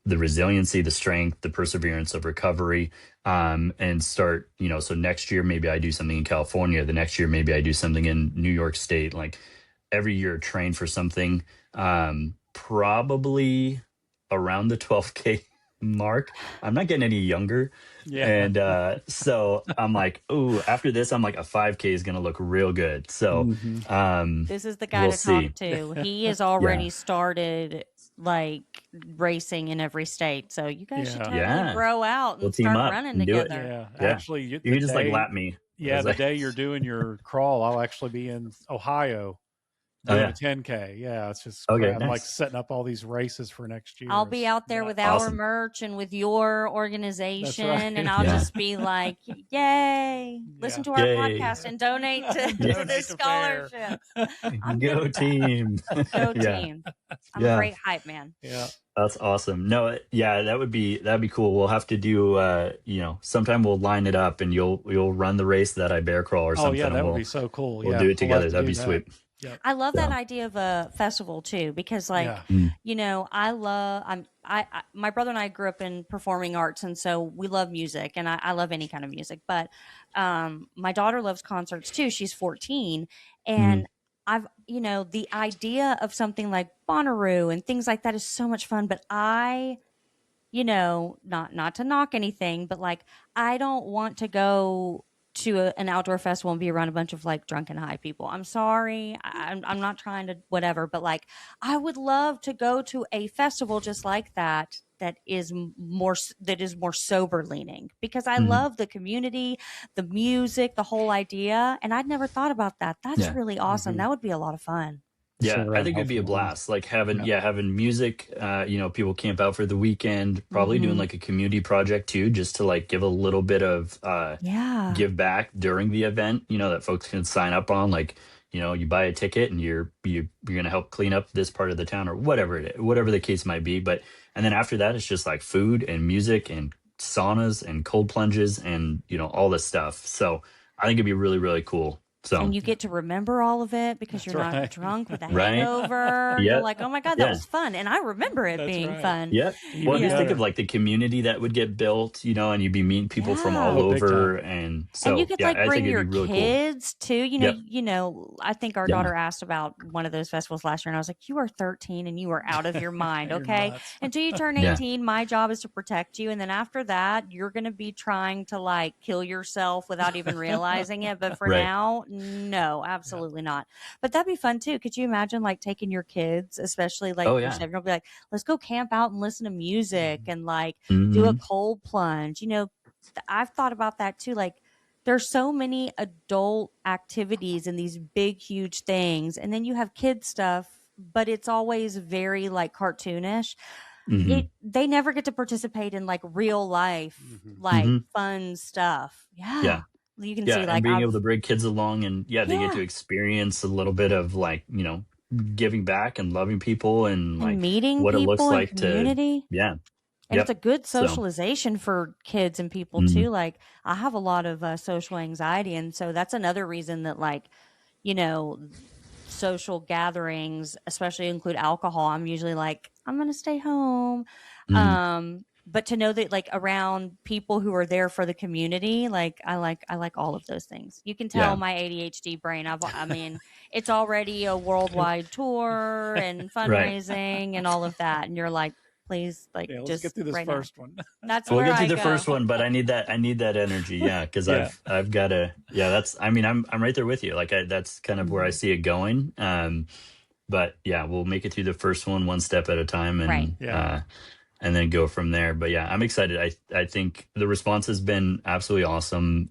the resiliency, the strength, the perseverance of recovery, and start, so next year maybe I do something in California, the next year maybe I do something in New York State, like every year train for something, probably around the 12K mark. I'm not getting any younger. Yeah. And so I'm like, oh, after this, I'm like, a 5K is going to look real good. So This is the guy we'll to see. talk to. He has already started like racing in every state. So you guys should totally Yeah. bro out and We'll team start up running and do it. together. Yeah. Actually, You can just like lap me. Yeah, It's the like- day you're doing your crawl, I'll actually be in Ohio Oh, doing yeah. a 10K. Yeah, it's just Okay, I'm like nice. setting up all these races for next year. I'll be out there with our Awesome. merch and with your organization, right. and I'll Yeah. just be like, "Yay! Listen to our Yay. podcast and donate to Donate this to fair. scholarship." I'm Go good with that. team. Go Yeah. team! I'm Yeah. a great hype man. Yeah. That's awesome. No, yeah, that'd be cool. We'll have to do sometime we'll line it up and you'll run the race that I bear crawl or Oh something. yeah, and that would we'll be so cool. we'll Yeah, do it we'll together. have to That'd do be that. sweet. Yep. I love that Yeah. idea of a festival too, because like Yeah. I love I my brother and I grew up in performing arts, and so we love music, and I love any kind of music. But my daughter loves concerts too. She's 14, and I've the idea of something like Bonnaroo and things like that is so much fun. But not to knock anything, but like I don't want to go to an outdoor festival and be around a bunch of like drunken high people. I'm sorry. I'm not trying to whatever, but like I would love to go to a festival just like that is more sober leaning, because I love the community, the music, the whole idea, and I'd never thought about that. That's Yeah. really awesome. That would be a lot of fun. Yeah, Sit I around think it'd be a healthy ones. blast. Like having music, people camp out for the weekend, probably doing like a community project too, just to like give a little bit of Yeah. give back during the event, that folks can sign up on. Like, you buy a ticket and you're gonna help clean up this part of the town or whatever whatever the case might be. But and then after that it's just like food and music and saunas and cold plunges and all this stuff. So I think it'd be really, really cool. So And you get to remember all of it because That's you're not right. drunk with a Right. hangover. Yeah. You're like, oh my God, that Yeah. was fun. And I remember it That's being right. fun. yeah. Even Well, just think better. of like the community that would get built, and you'd be meeting people from Yeah. all Oh, big over. And so And you could yeah, like I bring think your it'd be really cool. kids too. Yep. I think our Yeah. daughter asked about one of those festivals last year, and I was like, you are 13 and you are out of your mind. You're Okay. nuts. Until you turn Yeah. 18, my job is to protect you. And then after that, you're going to be trying to like kill yourself without even realizing it. But for Right. now, no, absolutely not. But that'd be fun too. Could you imagine like taking your kids, especially like Oh, your yeah. 7-year-old, be like, let's go camp out and listen to music and like do a Mhm. cold plunge? I've thought about that too. Like there's so many adult activities and these big, huge things. And then you have kid stuff, but it's always very like cartoonish. Mhm. They never get to participate in like real life, like fun stuff. Yeah. Yeah. You can Yeah, see and like being able to bring kids along, and they get to Yeah. experience a little bit of like giving back and loving people and like meeting what it people looks and like to community. yeah. And Yep. it's a good So socialization for kids and people too. Like I have a lot of social anxiety. And so that's another reason that like, social gatherings, especially include alcohol, I'm usually like, I'm going to stay home. But to know that like around people who are there for the community, like I like all of those things. You can tell Yeah. my ADHD brain. I mean, it's already a worldwide tour and fundraising and all of that. And you're like, please, like, Yeah, let's just get through this right first one. now. That's we'll where get to I the go. first one, but I need that energy, yeah, because Yeah. I've got to that's I mean I'm right there with you. Like that's kind of where I see it going. But yeah, we'll make it through the first one step at a time, and Right. Yeah. and then go from there. But yeah, I'm excited. I think the response has been absolutely awesome.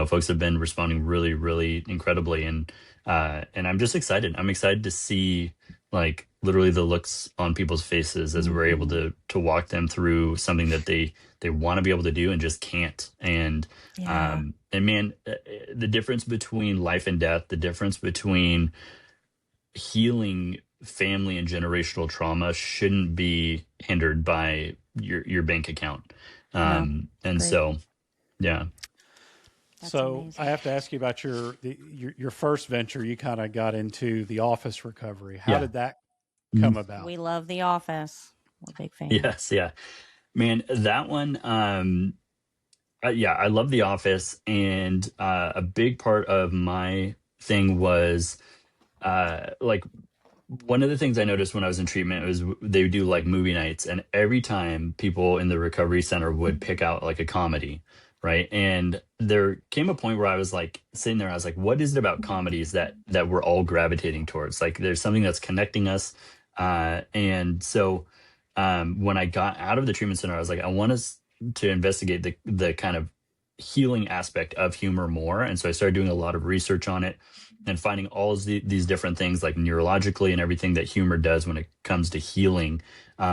Folks have been responding really, really incredibly, and I'm just excited. I'm excited to see like literally the looks on people's faces as we're able to walk them through something that they want to be able to do and just can't. And Yeah. and man, the difference between life and death, the difference between healing family and generational trauma shouldn't be hindered by your bank account. And agreed. so, yeah. That's So amazing. I have to ask you about your first venture. You kind of got into the office recovery. How Yeah. did that come about? We love The Office. I'm a big fan. Yes, yeah, man, that one. Yeah, I love The Office, and a big part of my thing was like one of the things I noticed when I was in treatment was they would do like movie nights, and every time people in the recovery center would pick out like a comedy, right? And there came a point where I was like sitting there, I was like, what is it about comedies that we're all gravitating towards? Like, there's something that's connecting us. And so when I got out of the treatment center, I was like, I want us to investigate the kind of healing aspect of humor more. And so I started doing a lot of research on it and finding all of these different things like neurologically and everything that humor does when it comes to healing,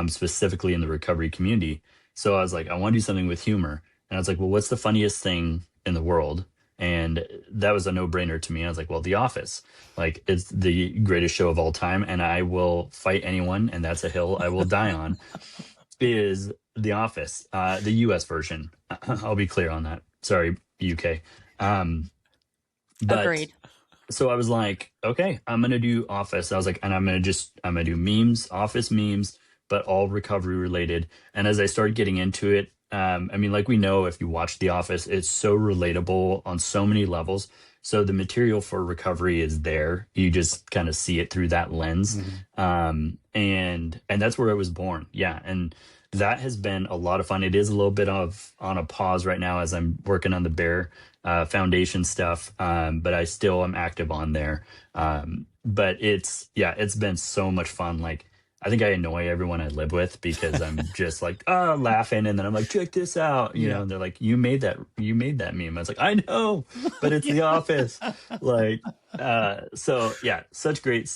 specifically in the recovery community. So I was like, I want to do something with humor. And I was like, well, what's the funniest thing in the world? And that was a no-brainer to me. I was like, well, The Office, like, it's the greatest show of all time, and I will fight anyone, and that's a hill I will die on, is The Office, the US version. I'll be clear on that. Sorry, UK. But Agreed. so I was like, okay, I'm going to do Office. I was like, and I'm going to do memes, Office memes, but all recovery related. And as I started getting into it, I mean, like, we know, if you watch The Office, it's so relatable on so many levels. So the material for recovery is there. You just kind of see it through that lens. And that's where I was born. Yeah. And that has been a lot of fun. It is a little bit of on a pause right now as I'm working on the Bear Foundation stuff. But I still am active on there. But it's been so much fun. Like, I think I annoy everyone I live with because I'm just like, laughing. And then I'm like, check this out. You know, and they're like, you made that meme. I was like, I know, but it's The Office. Like, so yeah, such great,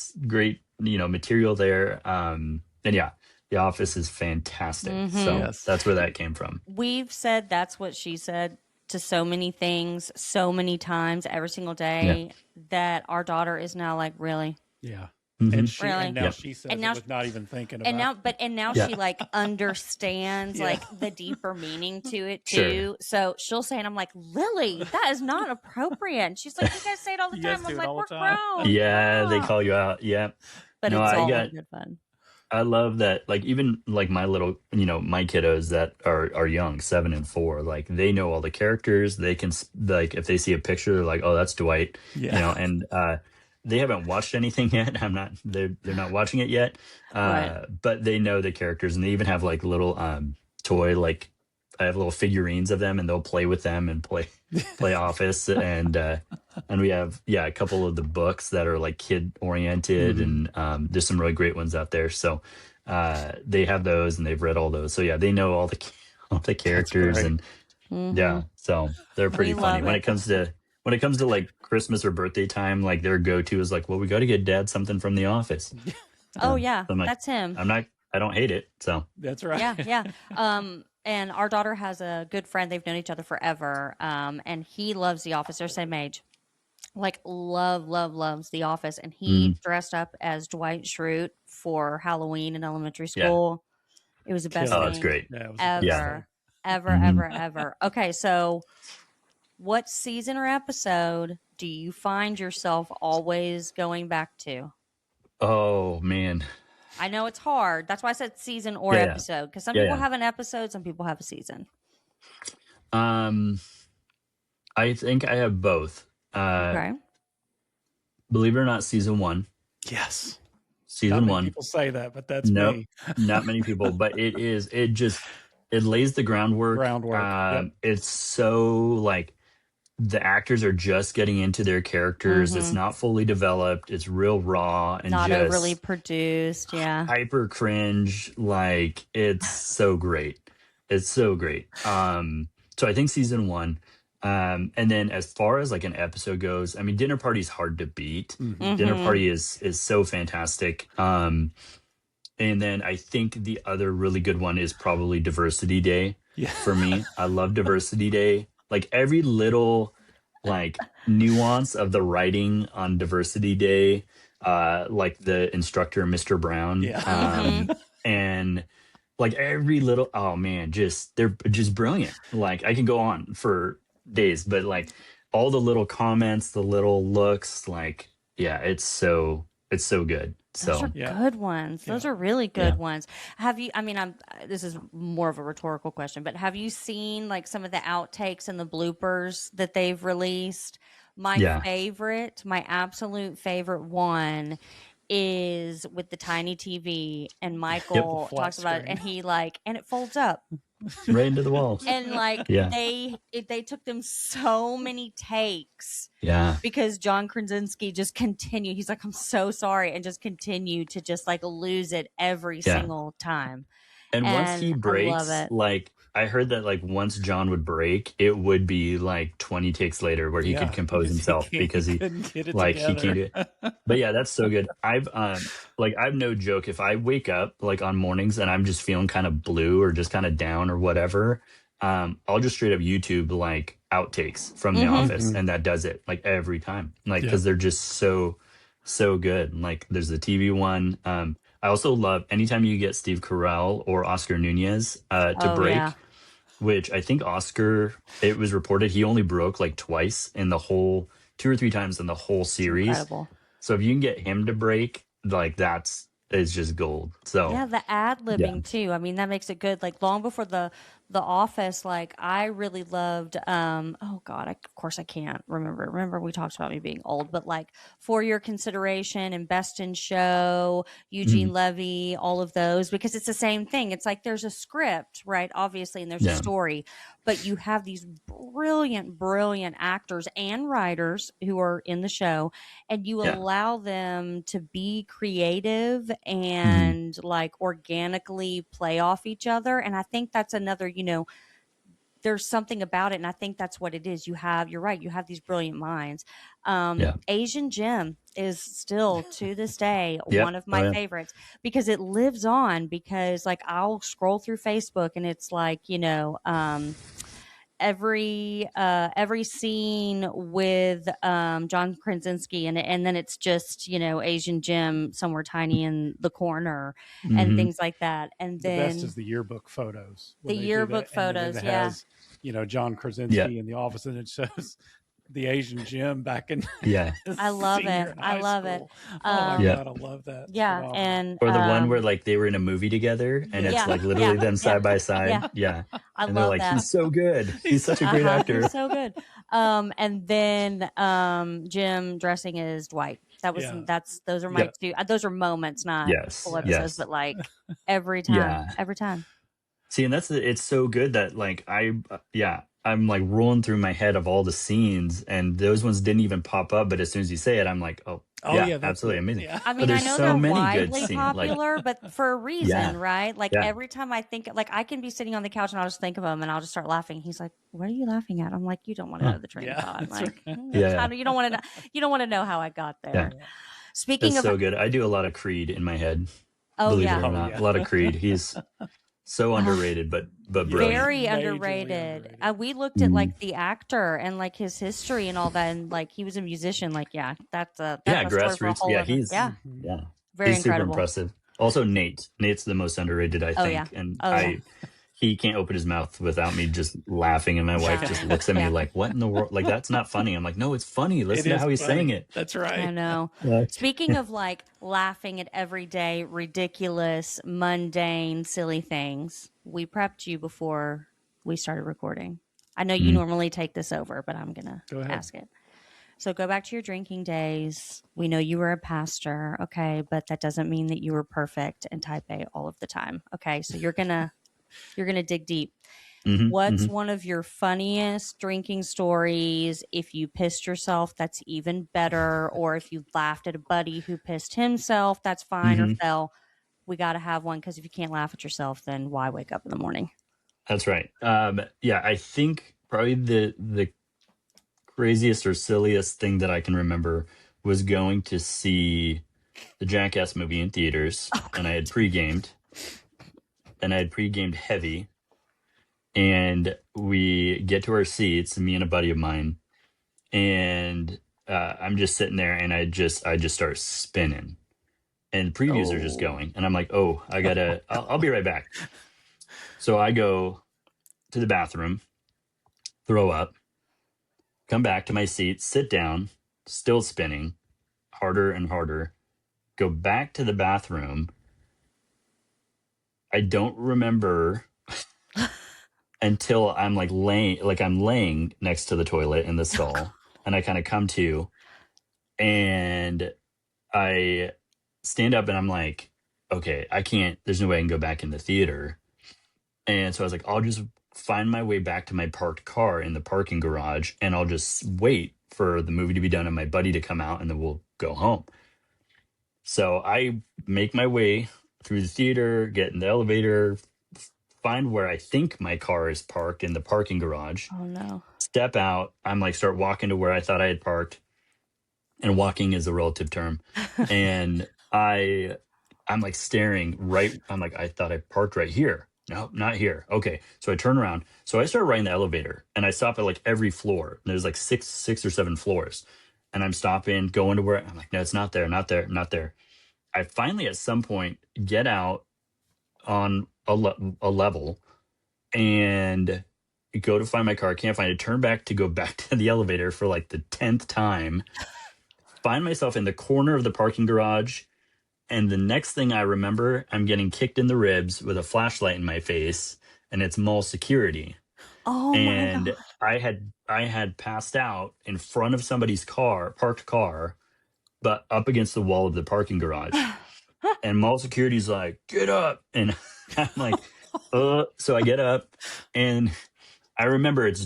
material there. And yeah, The Office is fantastic. So that's where that came from. We've said that's what she said to so many things, so many times, every single day, that our daughter is now like, really? Yeah. Really? And now she says it with not even thinking about it. And now she like understands like the deeper meaning to it too. Sure. So she'll say, and I'm like, Lily, that is not appropriate. And she's like, you guys say it all the time. I'm like, we're grown. Yeah, they call you out. Yeah. But No, it's all got- good fun. I love that. Like, even like my little, my kiddos that are young, 7 and 4, like, they know all the characters. They can, like, if they see a picture, they're like, oh, that's Dwight, and they haven't watched anything yet. They're not watching it yet. Right. But they know the characters, and they even have like little toy, like, I have little figurines of them, and they'll play with them and play Office. And we have, a couple of the books that are like kid oriented, and there's some really great ones out there. So they have those, and they've read all those. So yeah, they know all the characters, and so they're pretty funny when it comes to like Christmas or birthday time. Like, their go-to is like, well, we got to get Dad something from The Office. Oh yeah, so like, that's him. I don't hate it. So that's right. Yeah. And our daughter has a good friend. They've known each other forever. And he loves The Office. They're same age. Like, loves The Office. And he dressed up as Dwight Schrute for Halloween in elementary school. It was the best thing. Oh, that's great. Ever. Okay, so what season or episode do you find yourself always going back to? Oh, man. I know it's hard. That's why I said season or episode, because some people have an episode, some people have a season. I think I have both. Okay. Believe it or not, season 1. Yes. Season not 1. Many people say that, but that's me. Not many people, but it lays the groundwork. It's so, like, the actors are just getting into their characters. It's not fully developed. It's real raw and not just overly produced. Yeah. Hyper cringe. Like, it's so great. It's so great. So I think season 1. And then as far as like an episode goes, I mean, Dinner Party's hard to beat. Dinner Party is so fantastic. And then I think the other really good one is probably Diversity Day. For me, I love Diversity Day. Like, every little like nuance of the writing on Diversity Day, like the instructor, Mr. Brown, and like every little, oh man, they're just brilliant. Like, I can go on for days, but like all the little comments, the little looks, like, yeah, it's so It's so good. Those So are good ones. Those are really good ones. Have you, I mean, this is more of a rhetorical question, but have you seen like some of the outtakes and the bloopers that they've released? My favorite, my absolute favorite one is with the tiny TV, and Michael talks about it, and he like, and it folds up right into the walls. and like they took them so many takes because John Krasinski just continued. He's like, I'm so sorry, and just continued to just like lose it every single time. And once he breaks, like I heard that like once John would break, it would be like 20 takes later where he could compose himself because he couldn't get it like together. he can't do it. But yeah, that's so good. I've no joke, if I wake up like on mornings and I'm just feeling kind of blue or just kind of down or whatever, I'll just straight up YouTube like outtakes from The Office, and that does it like every time. Like because they're just so good. Like there's the TV one. I also love anytime you get Steve Carell or Oscar Nunez to break, which I think Oscar, it was reported he only broke like twice in the whole, 2 or 3 times in the whole series. Incredible. So if you can get him to break, like it's just gold. So yeah, the ad-libbing too. I mean, that makes it good. Like long before the Office, like I really loved oh god, of course I can't remember we talked about me being old, but like For Your Consideration and Best in Show, Eugene Levy, all of those, because it's the same thing. It's like there's a script, right, obviously, and there's a story, but you have these brilliant actors and writers who are in the show, and you allow them to be creative and like organically play off each other. And I think that's another, there's something about it, and I think that's what it is. You're right, you have these brilliant minds. Asian Jim is still to this day one of my favorites because it lives on, because like I'll scroll through Facebook and it's like, every scene with John Krasinski and then it's just Asian Jim somewhere tiny in the corner and things like that. And then the best is the yearbook photos. The yearbook photos, it has, John Krasinski in The Office, and it shows the Asian Jim back in I love it. I love it. Oh my god, I love that. Yeah, and or the one where like they were in a movie together and it's like literally them side by side. I and love they're like, that. He's so good. He's such a great actor. He's so good. And then Jim dressing as Dwight. Those are my two. Those are moments, not full episodes, but like every time. See, and it's so good that like I'm like rolling through my head of all the scenes, and those ones didn't even pop up. But as soon as you say it, I'm like, absolutely amazing. Yeah. I mean, I know they're widely popular, but for a reason, right? Like every time I think, like I can be sitting on the couch and I'll just think of him and I'll just start laughing. He's like, "What are you laughing at?" I'm like, "You don't want to know the train of thought. Like, you don't want to know. You don't want to know how I got there." Yeah. Speaking of, so good. I do a lot of Creed in my head. Oh, believe it or not, a lot of Creed. He's so underrated, but brilliant. Very underrated. We looked at like the actor and like his history and all that, and like he was a musician. Like, that's grassroots. He's very incredible. Super impressive. Also, Nate's the most underrated, I think, and he can't open his mouth without me just laughing, and my wife just looks at me like, "What in the world? Like that's not funny." I'm like, "No, it's funny. Listen to how he's saying it." That's right. I know. Speaking of like laughing at everyday, ridiculous, mundane, silly things, we prepped you before we started recording. I know you normally take this over, but I'm gonna ask it. So go back to your drinking days. We know you were a pastor, okay, but that doesn't mean that you were perfect and type A all of the time. Okay, so you're gonna dig deep. What's one of your funniest drinking stories? If you pissed yourself, that's even better. Or if you laughed at a buddy who pissed himself, that's fine. Or fell. We got to have one, because if you can't laugh at yourself, then why wake up in the morning? That's right. I think probably the craziest or silliest thing that I can remember was going to see the Jackass movie in theaters, and I had pre-gamed. And I had pre-gamed heavy, and we get to our seats, me and a buddy of mine, and I'm just sitting there, and I just start spinning, and previews are just going, and I'm like, I'll be right back. So I go to the bathroom, throw up, come back to my seat, sit down, still spinning, harder and harder, go back to the bathroom. I don't remember until I'm like laying next to the toilet in the stall, and I kind of come to, and I stand up and I'm like, okay, I can't, there's no way I can go back in the theater. And so I was like, I'll just find my way back to my parked car in the parking garage, and I'll just wait for the movie to be done and my buddy to come out, and then we'll go home. So I make my way through the theater, get in the elevator, find where I think my car is parked in the parking garage. Oh no. Step out. I'm like, start walking to where I thought I had parked. And walking is a relative term. And I'm like staring right. I'm like, I thought I parked right here. No, not here. Okay. So I turn around. So I start riding the elevator, and I stop at like every floor. There's like six or seven floors. And I'm stopping, going to where I'm like, no, it's not there, not there, not there. I finally at some point get out on a level and go to find my car. Can't find it. Turn back to go back to the elevator for like the 10th time. Find myself in the corner of the parking garage. And the next thing I remember, I'm getting kicked in the ribs with a flashlight in my face, and it's mall security. Oh and my God. I had passed out in front of somebody's parked car, but up against the wall of the parking garage. And mall security's like, get up. And I'm like, so I get up, and I remember it's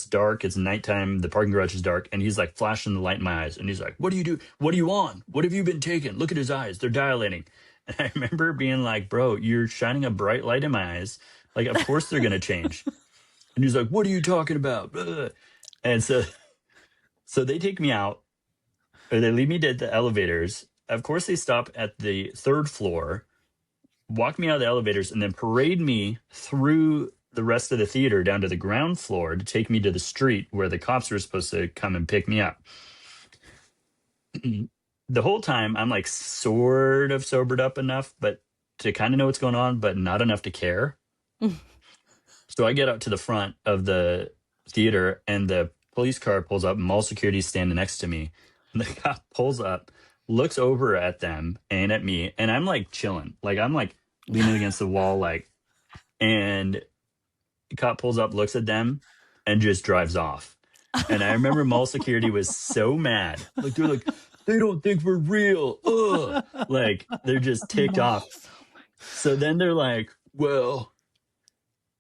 dark. It's nighttime. The parking garage is dark. And he's like flashing the light in my eyes. And he's like, what do you do? What are you on? What have you been taking? Look at his eyes. They're dilating. And I remember being like, bro, you're shining a bright light in my eyes. Like, of course they're going to change. And he's like, what are you talking about? And so they take me out, or they leave me at the elevators. Of course, they stop at the 3rd floor, walk me out of the elevators, and then parade me through the rest of the theater down to the ground floor to take me to the street where the cops were supposed to come and pick me up. The whole time, I'm like sort of sobered up enough, but to kind of know what's going on, but not enough to care. So I get up to the front of the theater, and the police car pulls up, and mall security standing next to me. And the cop pulls up, looks over at them and at me, and I'm like chilling. Like, I'm like leaning against the wall, like, and the cop pulls up, looks at them, and just drives off. And I remember mall security was so mad. Like, they're like, they don't think we're real. Ugh. Like, they're just ticked off. So then they're like, well,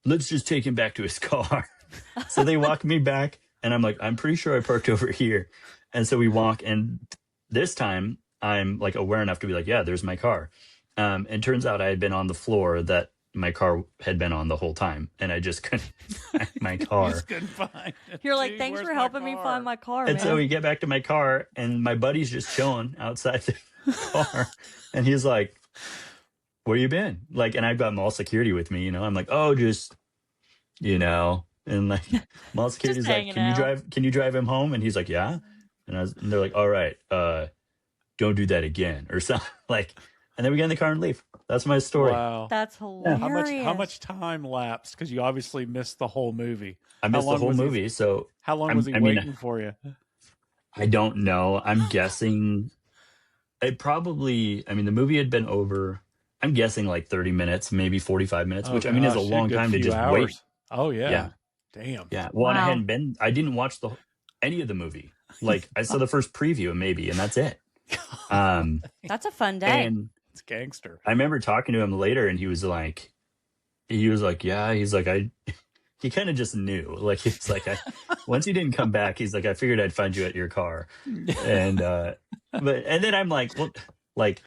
let's just take him back to his car. So they walk me back, and I'm like, I'm pretty sure I parked over here. And so we walk, and this time I'm like aware enough to be like, yeah, there's my car. And turns out I had been on the floor that my car had been on the whole time, and I just couldn't find my car. Just couldn't find it. You're like, Dude, thanks where's for my helping me car? find my car, And man. so we get back to my car, and my buddy's just chilling outside the car. And he's like, where you been? Like, and I've got mall security with me, I'm like, oh, just, and like mall security's like, hanging out. can you drive him home? And he's like, yeah. And they're like, all right, don't do that again, or something. Like, and then we get in the car and leave. That's my story. Wow. That's hilarious. How much time lapsed? Because you obviously missed the whole movie. I missed the whole movie. So how long was he waiting for you? I don't know. I'm guessing it probably, the movie had been over, I'm guessing like 30 minutes, maybe 45 minutes, which is a long time to just wait. Oh, yeah. Yeah. Damn. Yeah. Well, wow. And I didn't watch any of the movie. Like, I saw the first preview maybe, and that's it. That's a fun day. And it's gangster. I remember talking to him later, and he was like, yeah, he's like, he kind of just knew. Like, he's like, once he didn't come back, he's like, I figured I'd find you at your car. And, then I'm like, well, like,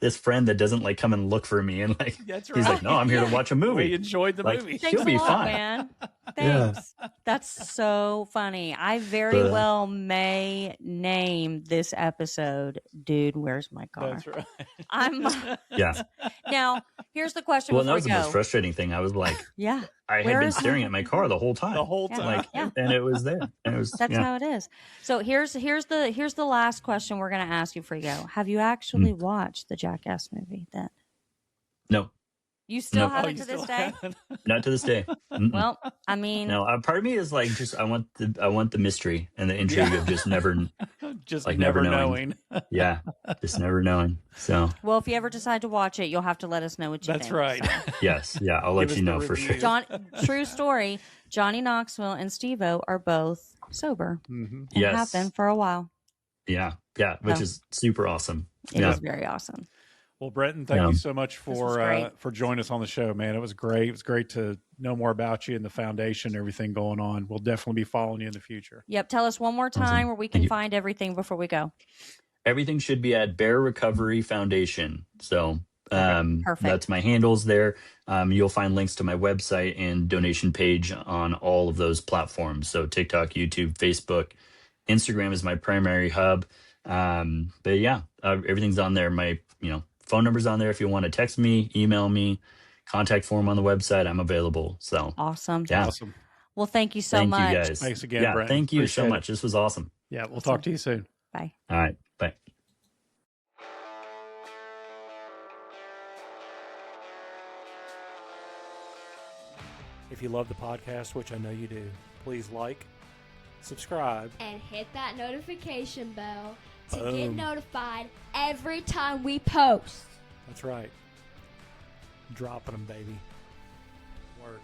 this friend that doesn't like come and look for me, and like, that's right. He's like, no, I'm here to watch a movie. We enjoyed the movie. Thanks he'll be a lot, fine, man. Thanks. Yeah. That's so funny. I very well may name this episode, Dude, Where's My Car? That's right. I'm yeah. Now, here's the question. Well, that was the most frustrating thing. I was like, yeah, I had been staring at my car the whole time. Like, and it was there. And it was, that's how it is. So here's the last question we're going to ask you for you. Have you actually watched the Jackass movie then? No. You still Nope. have Oh, it you to still this day? have it? Not to this day. Mm-mm. Well, I mean, No, part of me is like, just I want the mystery and the intrigue of just never Just never never knowing. knowing. Yeah, just never knowing. So well, if you ever decide to watch it, you'll have to let us know what you That's think. right. So. yes, yeah, I'll Give let us you the know for sure. review. True story. Johnny Knoxville and Steve-O are both sober Mm-hmm. and have been Yes, for a while. yeah, which So. is super awesome. It Yeah, is very awesome. Well, Brenton, thank you so much was for great. joining us on the show, man. It was great. It was great to know more about you and the foundation, everything going on. We'll definitely be following you in the future. Yep. Tell us one more time Awesome. where we Thank can you. find everything before we go. Everything should be at Bear Recovery Foundation. So Perfect. that's my handles there. You'll find links to my website and donation page on all of those platforms. So TikTok, YouTube, Facebook, Instagram is my primary hub. But yeah, everything's on there. My phone number's on there if you want to text me, email me, contact form on the website. I'm available. So Awesome. yeah, Awesome. Well, thank you so thank much. you guys. Thanks again, Yeah, Brenton. thank you so Appreciate much. This was awesome. Yeah, we'll Awesome. talk to you soon. Bye. All right, bye. If you love the podcast, which I know you do, please like, subscribe, And hit that notification bell to get Boom. notified every time we post. That's right. Dropping them, baby. Word.